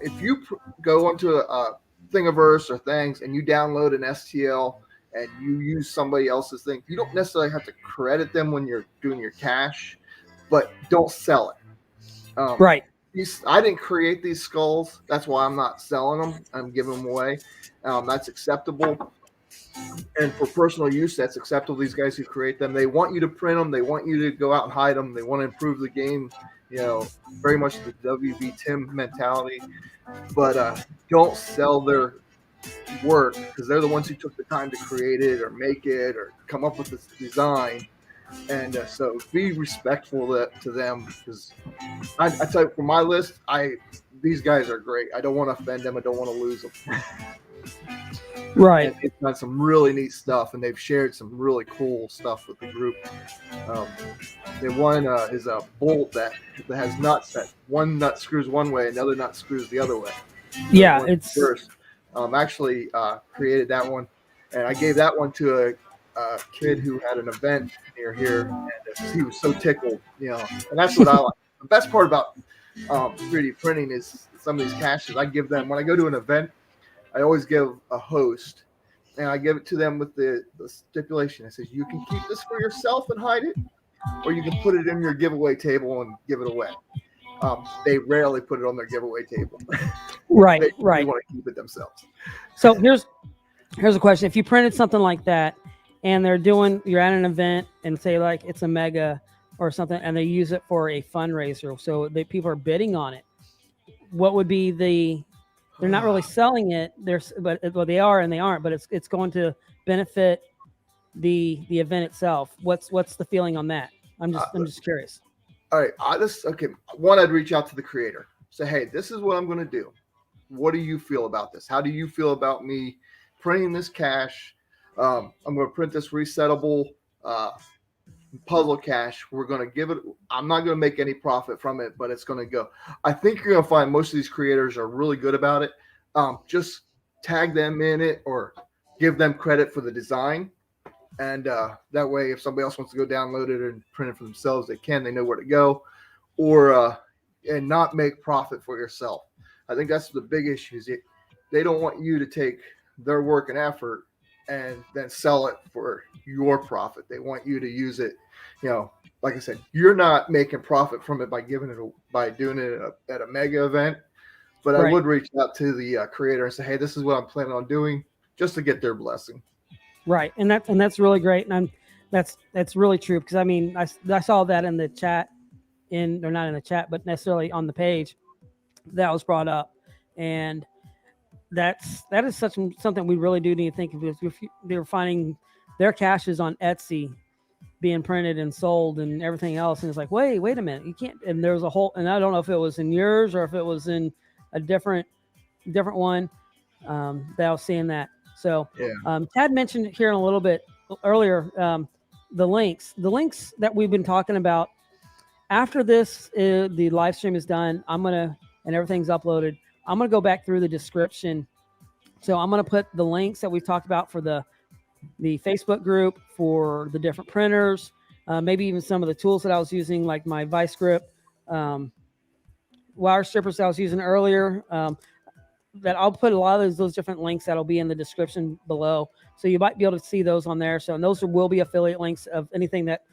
If you go onto a Thingiverse or things and you download an STL and you use somebody else's thing, you don't necessarily have to credit them when you're doing your cache, but don't sell it. Right. I didn't create these skulls. That's why I'm not selling them. I'm giving them away. That's acceptable. And for personal use, that's acceptable. These guys who create them, they want you to print them. They want you to go out and hide them. They want to improve the game, very much the WB Tim mentality. But don't sell their work, because they're the ones who took the time to create it or make it or come up with this design. And so be respectful to them, because I tell you, for my list, these guys are great. I don't want to offend them. I don't want to lose them. Right. And they've done some really neat stuff, and they've shared some really cool stuff with the group. One is a bolt that has nuts that one nut screws one way, another nut screws the other way. Yeah, it's first. Actually created that one, and I gave that one to a kid who had an event near here, and he was so tickled, and that's what I like. The best part about 3D printing is some of these caches I give them when I go to an event. I always give a host, and I give it to them with the stipulation. It says, you can keep this for yourself and hide it, or you can put it in your giveaway table and give it away. They rarely put it on their giveaway table. Right, they right. want to keep it themselves. So here's a question. If you printed something like that, and you're at an event, and say like it's a mega or something, and they use it for a fundraiser, so people are bidding on it, what would be they're not really selling it. They are and they aren't, but it's going to benefit the event itself. What's the feeling on that? I'm just curious. All right. I'd reach out to the creator. Say, hey, this is what I'm going to do. What do you feel about this? How do you feel about me printing this cache? I'm going to print this resettable puzzle cache. We're going to give it. I'm not going to make any profit from it, but it's going to go. I think you're going to find most of these creators are really good about it. Just tag them in it or give them credit for the design. And that way, if somebody else wants to go download it and print it for themselves, they know where to go, or and not make profit for yourself. I think that's the big issue. Is they don't want you to take their work and effort and then sell it for your profit. They want you to use it. Like I said, you're not making profit from it by doing it at a mega event. But right. I would reach out to the creator and say, hey, this is what I'm planning on doing, just to get their blessing. Right, and that's really great, and that's really true, because I saw that in the chat, or not in the chat, but necessarily on the page that was brought up, and that is something we really do need to think of, because they're finding their caches on Etsy being printed and sold and everything else, and it's like, wait a minute, you can't. And there's a whole, and I don't know if it was in yours or if it was in a different one that I was seeing that. So yeah. Tad mentioned here in a little bit earlier, the links that we've been talking about. After this, the live stream is done, and everything's uploaded, I'm going to go back through the description. So I'm going to put the links that we've talked about for the Facebook group, for the different printers, maybe even some of the tools that I was using, like my vice grip, wire strippers that I was using earlier. That I'll put a lot of those different links that'll be in the description below, so you might be able to see those on there. So, and those will be affiliate links of anything that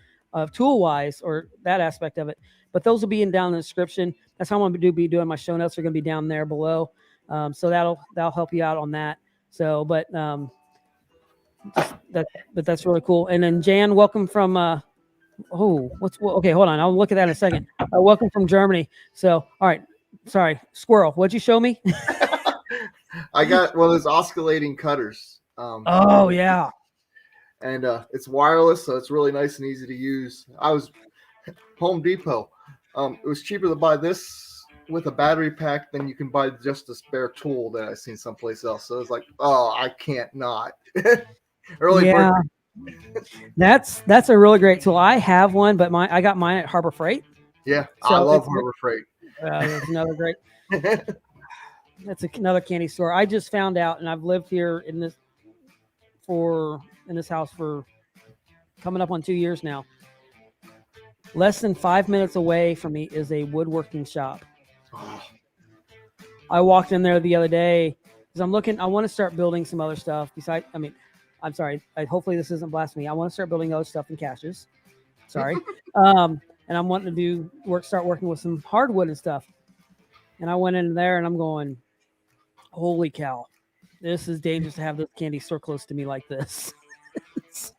tool wise or that aspect of it. But those will be down in the description. That's how I'm going to be doing my show notes. Are going to be down there below, so that'll help you out on that. So, but that's really cool. And then Jan, welcome from. Okay, hold on. I'll look at that in a second. Welcome from Germany. So, all right. Sorry, squirrel. What'd you show me? I got one of those oscillating cutters. Oh yeah, and it's wireless, so it's really nice and easy to use. I was Home Depot. It was cheaper to buy this with a battery pack than you can buy just a spare tool that I've seen someplace else. So it's like, oh, I can't not. Yeah, that's a really great tool. I have one, but I got mine at Harbor Freight. Yeah, so I love Harbor Freight. That's another great. That's another candy store. I just found out, and I've lived here in this house for coming up on 2 years now. Less than 5 minutes away from me is a woodworking shop. Oh. I walked in there the other day because I want to start building some other stuff. I'm sorry. Hopefully this isn't blasphemy. I want to start building other stuff in caches. Sorry. And I'm wanting to start working with some hardwood and stuff. And I went in there and I'm going, holy cow, this is dangerous to have this candy store close to me like this. So.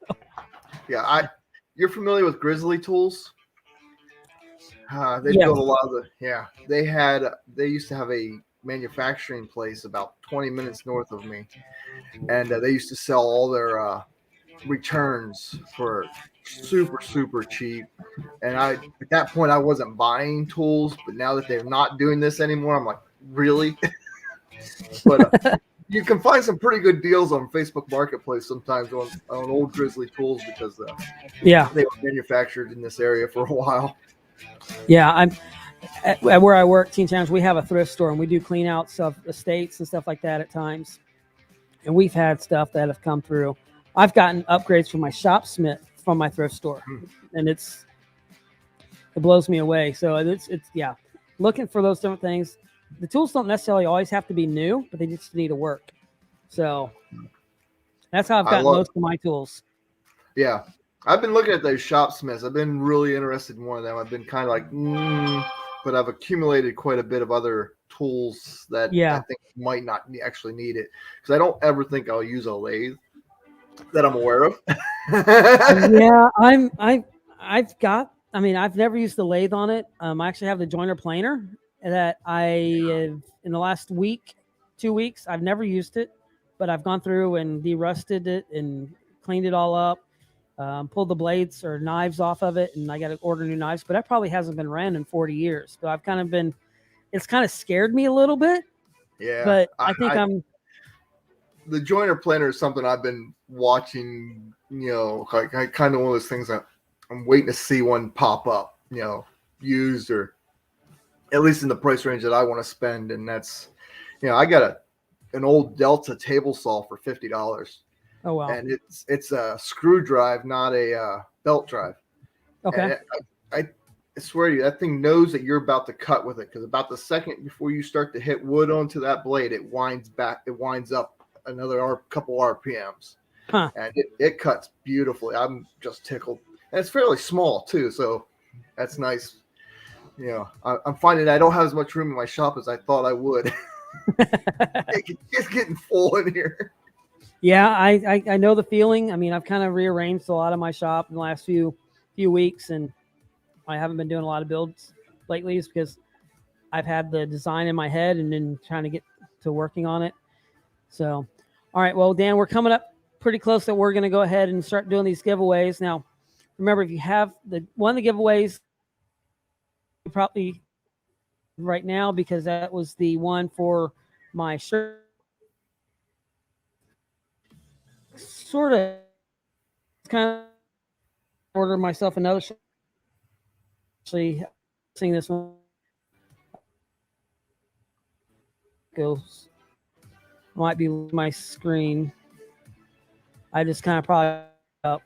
Yeah, you're familiar with Grizzly Tools? They built a lot of they used to have a manufacturing place about 20 minutes north of me, and they used to sell all their returns for super cheap. And at that point I wasn't buying tools, but now that they're not doing this anymore, I'm like, really? But you can find some pretty good deals on Facebook Marketplace sometimes on old Grizzly tools because they were manufactured in this area for a while. Yeah, I'm at where I work, Teen Challenge, we have a thrift store and we do clean outs of estates and stuff like that at times. And we've had stuff that have come through. I've gotten upgrades from my shopsmith from my thrift store, and it blows me away. So it's looking for those different things. The tools don't necessarily always have to be new, but they just need to work. So that's how I've gotten most of my tools. Yeah. I've been looking at those shopsmiths. I've been really interested in one of them. I've been kind of like, but I've accumulated quite a bit of other tools that I think might not actually need it, because I don't ever think I'll use a lathe that I'm aware of. I've never used the lathe on it. I actually have the joiner planer that in the last 2 weeks, I've never used it, but I've gone through and derusted it and cleaned it all up, pulled the blades or knives off of it, and I got to order new knives, but that probably hasn't been ran in 40 years. So it's kind of scared me a little bit. Yeah. But I think the joiner planer is something I've been watching, like kind of one of those things that I'm waiting to see one pop up, used, or at least in the price range that I want to spend. And that's, I got an old Delta table saw for $50. Oh wow! And it's a screw drive, not a belt drive. Okay. And I swear to you, that thing knows that you're about to cut with it, because about the second before you start to hit wood onto that blade, it winds up another couple RPMs. Huh. And it cuts beautifully. I'm just tickled. And it's fairly small too, so that's nice. I'm finding I don't have as much room in my shop as I thought I would. It's getting full in here. Yeah, I know the feeling. I mean, I've kind of rearranged a lot of my shop in the last few weeks, and I haven't been doing a lot of builds lately, is because I've had the design in my head and then trying to get to working on it. So, all right, well, Dan, we're coming up pretty close that we're going to go ahead and start doing these giveaways. Now, remember, if you have one of the giveaways, probably right now, because that was the one for my shirt. Sort of kind of order myself another shirt. Actually, seeing this one goes might be my screen. I just kind of probably up.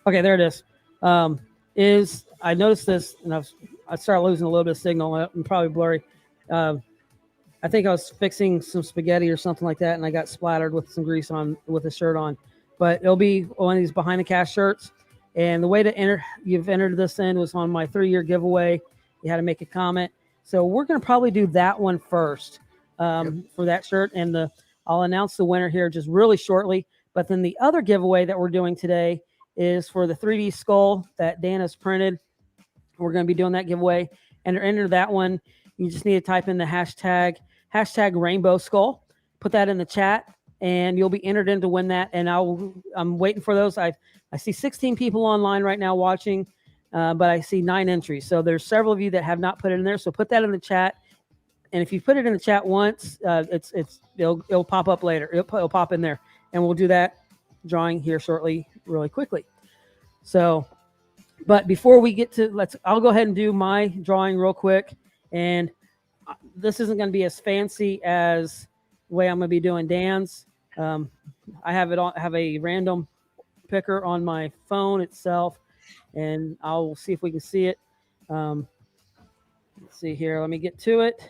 Okay, there it is. Is I noticed this, and I started losing a little bit of signal. I'm probably blurry. I think I was fixing some spaghetti or something like that, and I got splattered with some grease on with the shirt on. But it'll be one of these behind the cash shirts. And the way to enter, you've entered this in was on my 3-year giveaway. You had to make a comment. So we're going to probably do that one first for that shirt. And I'll announce the winner here just really shortly. But then the other giveaway that we're doing today is for the 3D skull that Dan has printed. We're going to be doing that giveaway. And to enter that one, you just need to type in the hashtag rainbow skull. Put that in the chat, and you'll be entered in to win that. And I'm waiting for those. I see 16 people online right now watching, but I see 9 entries. So there's several of you that have not put it in there. So put that in the chat. And if you put it in the chat once, it'll pop up later. It'll pop in there, and we'll do that drawing here shortly, really quickly. So, but before we get to I'll go ahead and do my drawing real quick. And this isn't going to be as fancy as the way I'm going to be doing Dan's. I have a random picker on my phone itself, and I'll see if we can see it. Let's see here. Let me get to it.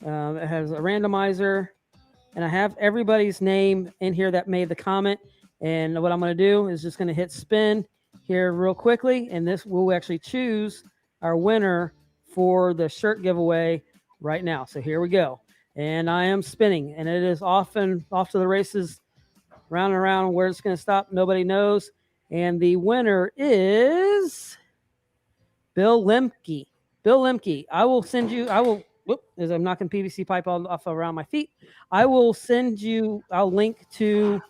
It has a randomizer, and I have everybody's name in here that made the comment. And what I'm going to do is just going to hit spin here real quickly, and this will actually choose our winner for the shirt giveaway right now. So here we go. And I am spinning, and it is off to the races, round and around. Where it's going to stop, nobody knows. And the winner is Bill Lemke. Bill Lemke. As I'm knocking PVC pipe off around my feet, I'll link to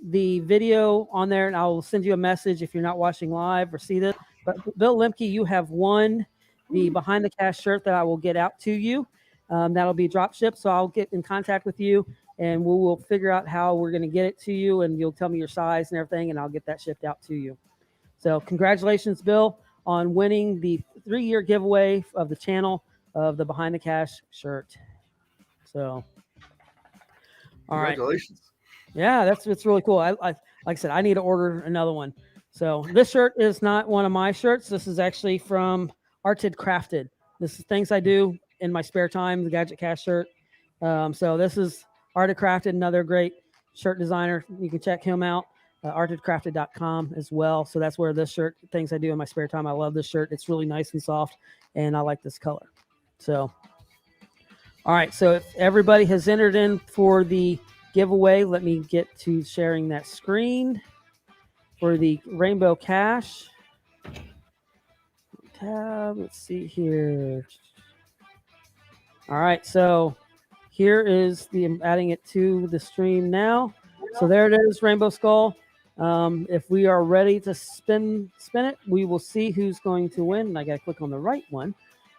the video on there, and I'll send you a message if you're not watching live or see this. But Bill Lemke, you have won the behind the cash shirt that I will get out to you. That'll be drop shipped. So I'll get in contact with you, and we'll figure out how we're going to get it to you, and you'll tell me your size and everything, and I'll get that shipped out to you. So congratulations, Bill, on winning the 3-year giveaway of the channel of the behind the cash shirt. So, all right. Congratulations. Yeah, it's really cool. I like I said, I need to order another one. So this shirt is not one of my shirts. This is actually from Arted Crafted. This is things I do in my spare time, the Gadget Cash shirt. So this is Arted Crafted, another great shirt designer. You can check him out, artedcrafted.com as well. So that's where this shirt, things I do in my spare time. I love this shirt. It's really nice and soft, and I like this color. So, all right. So if everybody has entered in for the giveaway, let me get to sharing that screen for the Rainbow Cash tab. Let's see here. All right, so here is I'm adding it to the stream now. So there it is, Rainbow Skull. If we are ready to spin it, we will see who's going to win. And I got to click on the right one.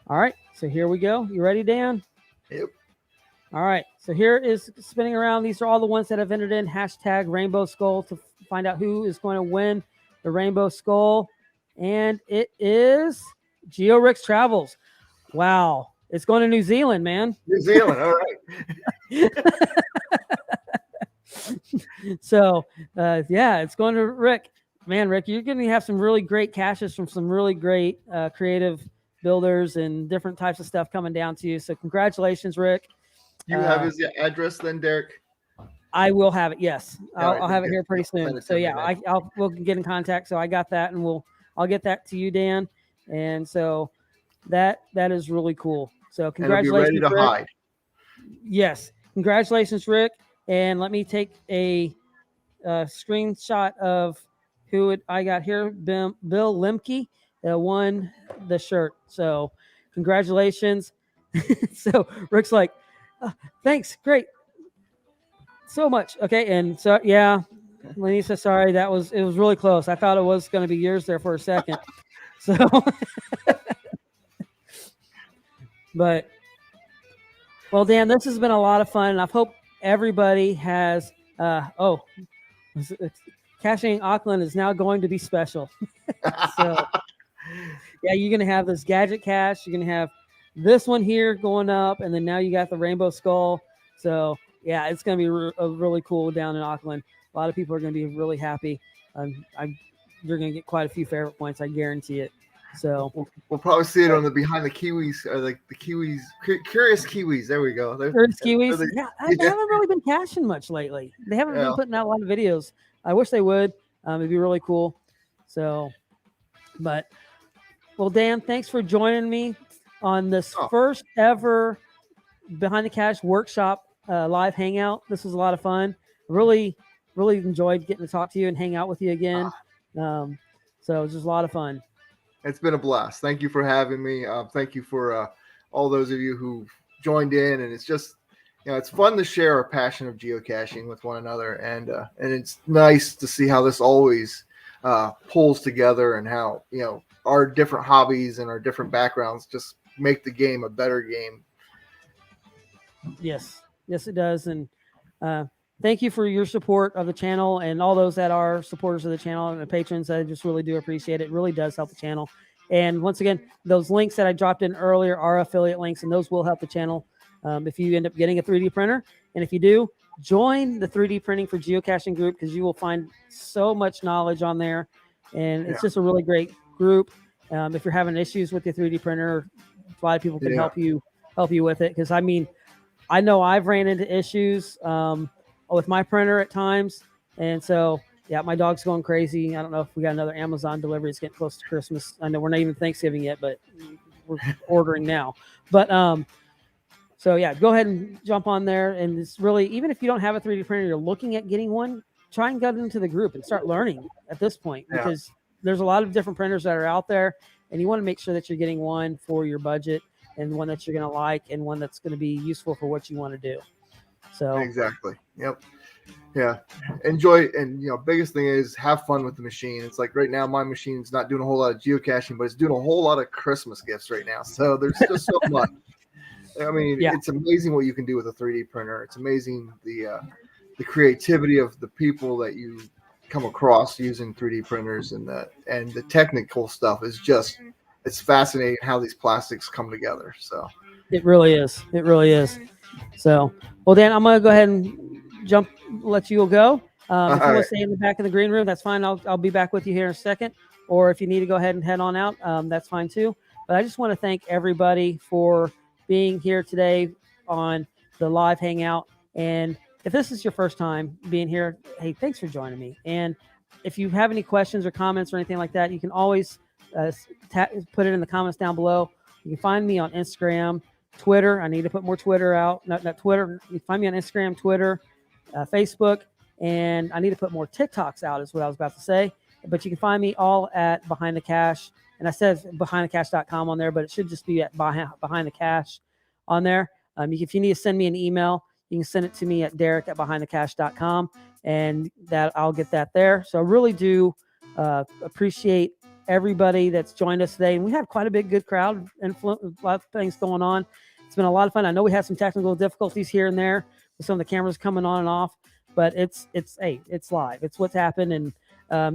All right, so here we go. You ready, Dan? Yep. All right, so here is spinning around. These are all the ones that have entered in hashtag Rainbow Skull to find out who is going to win the Rainbow Skull. And it is GeoRix Travels. Wow, it's going to New Zealand, man. New Zealand, all right. So, yeah, it's going to Rick. Man, Rick, you're going to have some really great caches from some really great creative builders and different types of stuff coming down to you. So congratulations, Rick. You have his address then, Derek? I will have it. Yes, Right, I'll have it here pretty soon. So yeah, we'll get in contact. So I got that, and I'll get that to you, Dan. And so that is really cool. So congratulations, and it'll be ready to hide. Yes, congratulations, Rick. And let me take a screenshot of who I got here. Bill Lemke won the shirt. So congratulations. So Rick's like, thanks, great, so much. Okay, and so yeah, Lenisa, sorry, it was really close. I thought it was going to be yours there for a second. So, but well, Dan, this has been a lot of fun, and I hope everybody has. Caching Auckland is now going to be special. So, yeah, you're going to have this gadget cache. You're going to have this one here going up, and then now you got the Rainbow Skull. So, yeah, it's going to be really cool down in Auckland. A lot of people are going to be really happy. you're going to get quite a few favorite points. I guarantee it. So we'll probably see it on the behind the Kiwis, or like the Kiwis, curious Kiwis. There we go. Curious Kiwis. Yeah, they haven't really been caching much lately. They haven't been putting out a lot of videos. I wish they would. It'd be really cool. So, but well, Dan, thanks for joining me on this first ever Behind the Cache workshop live hangout. This was a lot of fun. Really enjoyed getting to talk to you and hang out with you again. So it was just a lot of fun. It's been a blast. Thank you for having me. Thank you for all those of you who joined in. And it's just, it's fun to share our passion of geocaching with one another. And it's nice to see how this always pulls together, and how, our different hobbies and our different backgrounds just make the game a better game. Yes, it does. And thank you for your support of the channel, and all those that are supporters of the channel and the patrons. I just really do appreciate it. It really does help the channel. And once again, those links that I dropped in earlier are affiliate links, and those will help the channel if you end up getting a 3D printer. And if you do, join the 3D printing for geocaching group, because you will find so much knowledge on there. And it's just a really great group. If you're having issues with your 3D printer, a lot of people can help you with it. Because I know I've ran into issues with my printer at times. And so, my dog's going crazy. I don't know if we got another Amazon delivery. It's getting close to Christmas. I know we're not even Thanksgiving yet, but we're ordering now. But so go ahead and jump on there. And it's really, even if you don't have a 3D printer, you're looking at getting one, try and get into the group and start learning at this point, because there's a lot of different printers that are out there, and you want to make sure that you're getting one for your budget, and one that you're going to like, and one that's going to be useful for what you want to do. So exactly. Yep. Yeah. Enjoy. And, biggest thing is have fun with the machine. It's like right now, my machine's not doing a whole lot of geocaching, but it's doing a whole lot of Christmas gifts right now. So there's just so much. I mean, it's amazing what you can do with a 3D printer. It's amazing the creativity of the people that you come across using 3D printers, and the technical stuff is just, it's fascinating how these plastics come together. So it really is. So, well, Dan, I'm going to go ahead and let you go. If you want to stay in the back of the green room, that's fine. I'll be back with you here in a second. Or if you need to go ahead and head on out, that's fine too. But I just want to thank everybody for being here today on the live hangout. And if this is your first time being here, hey, thanks for joining me. And if you have any questions or comments or anything like that, you can always put it in the comments down below. You can find me on Instagram, Twitter. I need to put more Twitter out. Not Twitter. You can find me on Instagram, Twitter, Facebook, and I need to put more TikToks out, is what I was about to say. But you can find me all at Behind the Cache. And I said behindthecache.com on there, but it should just be at Behind the Cache on there. If you need to send me an email, you can send it to me at derek@behindthecache.com, and that I'll get that there. So I really do appreciate everybody that's joined us today. And we had quite a big good crowd and a lot of things going on. It's been a lot of fun. I know we had some technical difficulties here and there with some of the cameras coming on and off, but it's live. It's what's happened, and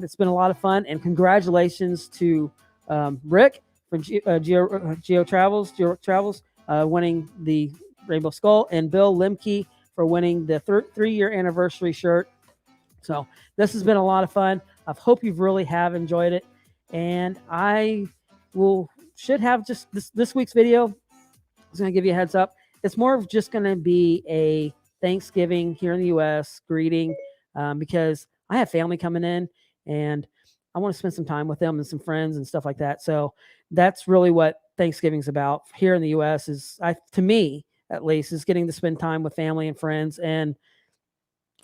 it's been a lot of fun. And congratulations to Rick from Geo Travels winning the Rainbow Skull, and Bill Limke for winning the 3-year anniversary shirt. So this has been a lot of fun. I hope you really have enjoyed it. And I should have just this week's video. I was going to give you a heads up. It's more of just going to be a Thanksgiving here in the U.S. greeting, because I have family coming in, and I want to spend some time with them and some friends and stuff like that. So that's really what Thanksgiving's about here in the U.S. To me, at least, is getting to spend time with family and friends and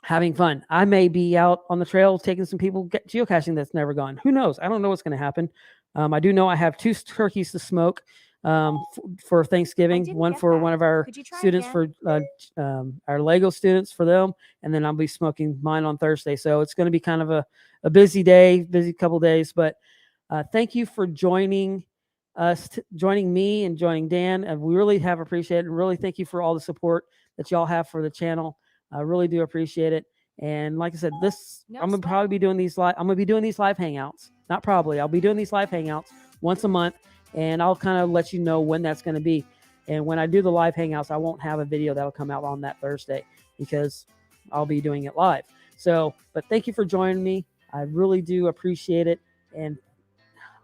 having fun. I may be out on the trail taking some people geocaching that's never gone. Who knows? I don't know what's going to happen. I do know I have 2 turkeys to smoke for Thanksgiving. One for one of our students, for our Lego students, for them, and then I'll be smoking mine on Thursday. So it's going to be kind of a busy day, busy couple days. But thank you for joining us, joining me and joining Dan. And we really have appreciated it. And really thank you for all the support that y'all have for the channel. I really do appreciate it. And like I said, I'm gonna probably be doing these live. I'm gonna be doing these live hangouts. Not probably. I'll be doing these live hangouts once a month, and I'll kind of let you know when that's going to be. And when I do the live hangouts, I won't have a video that'll come out on that Thursday, because I'll be doing it live. So, but thank you for joining me. I really do appreciate it, and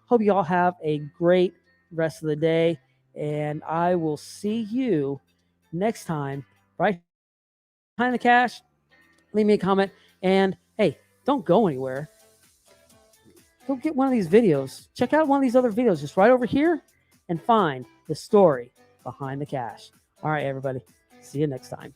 hope you all have a great rest of the day. And I will see you next time right behind the cache. Leave me a comment, and hey, don't go anywhere. Go get one of these videos. Check out one of these other videos just right over here and find the story behind the cache. All right, everybody. See you next time.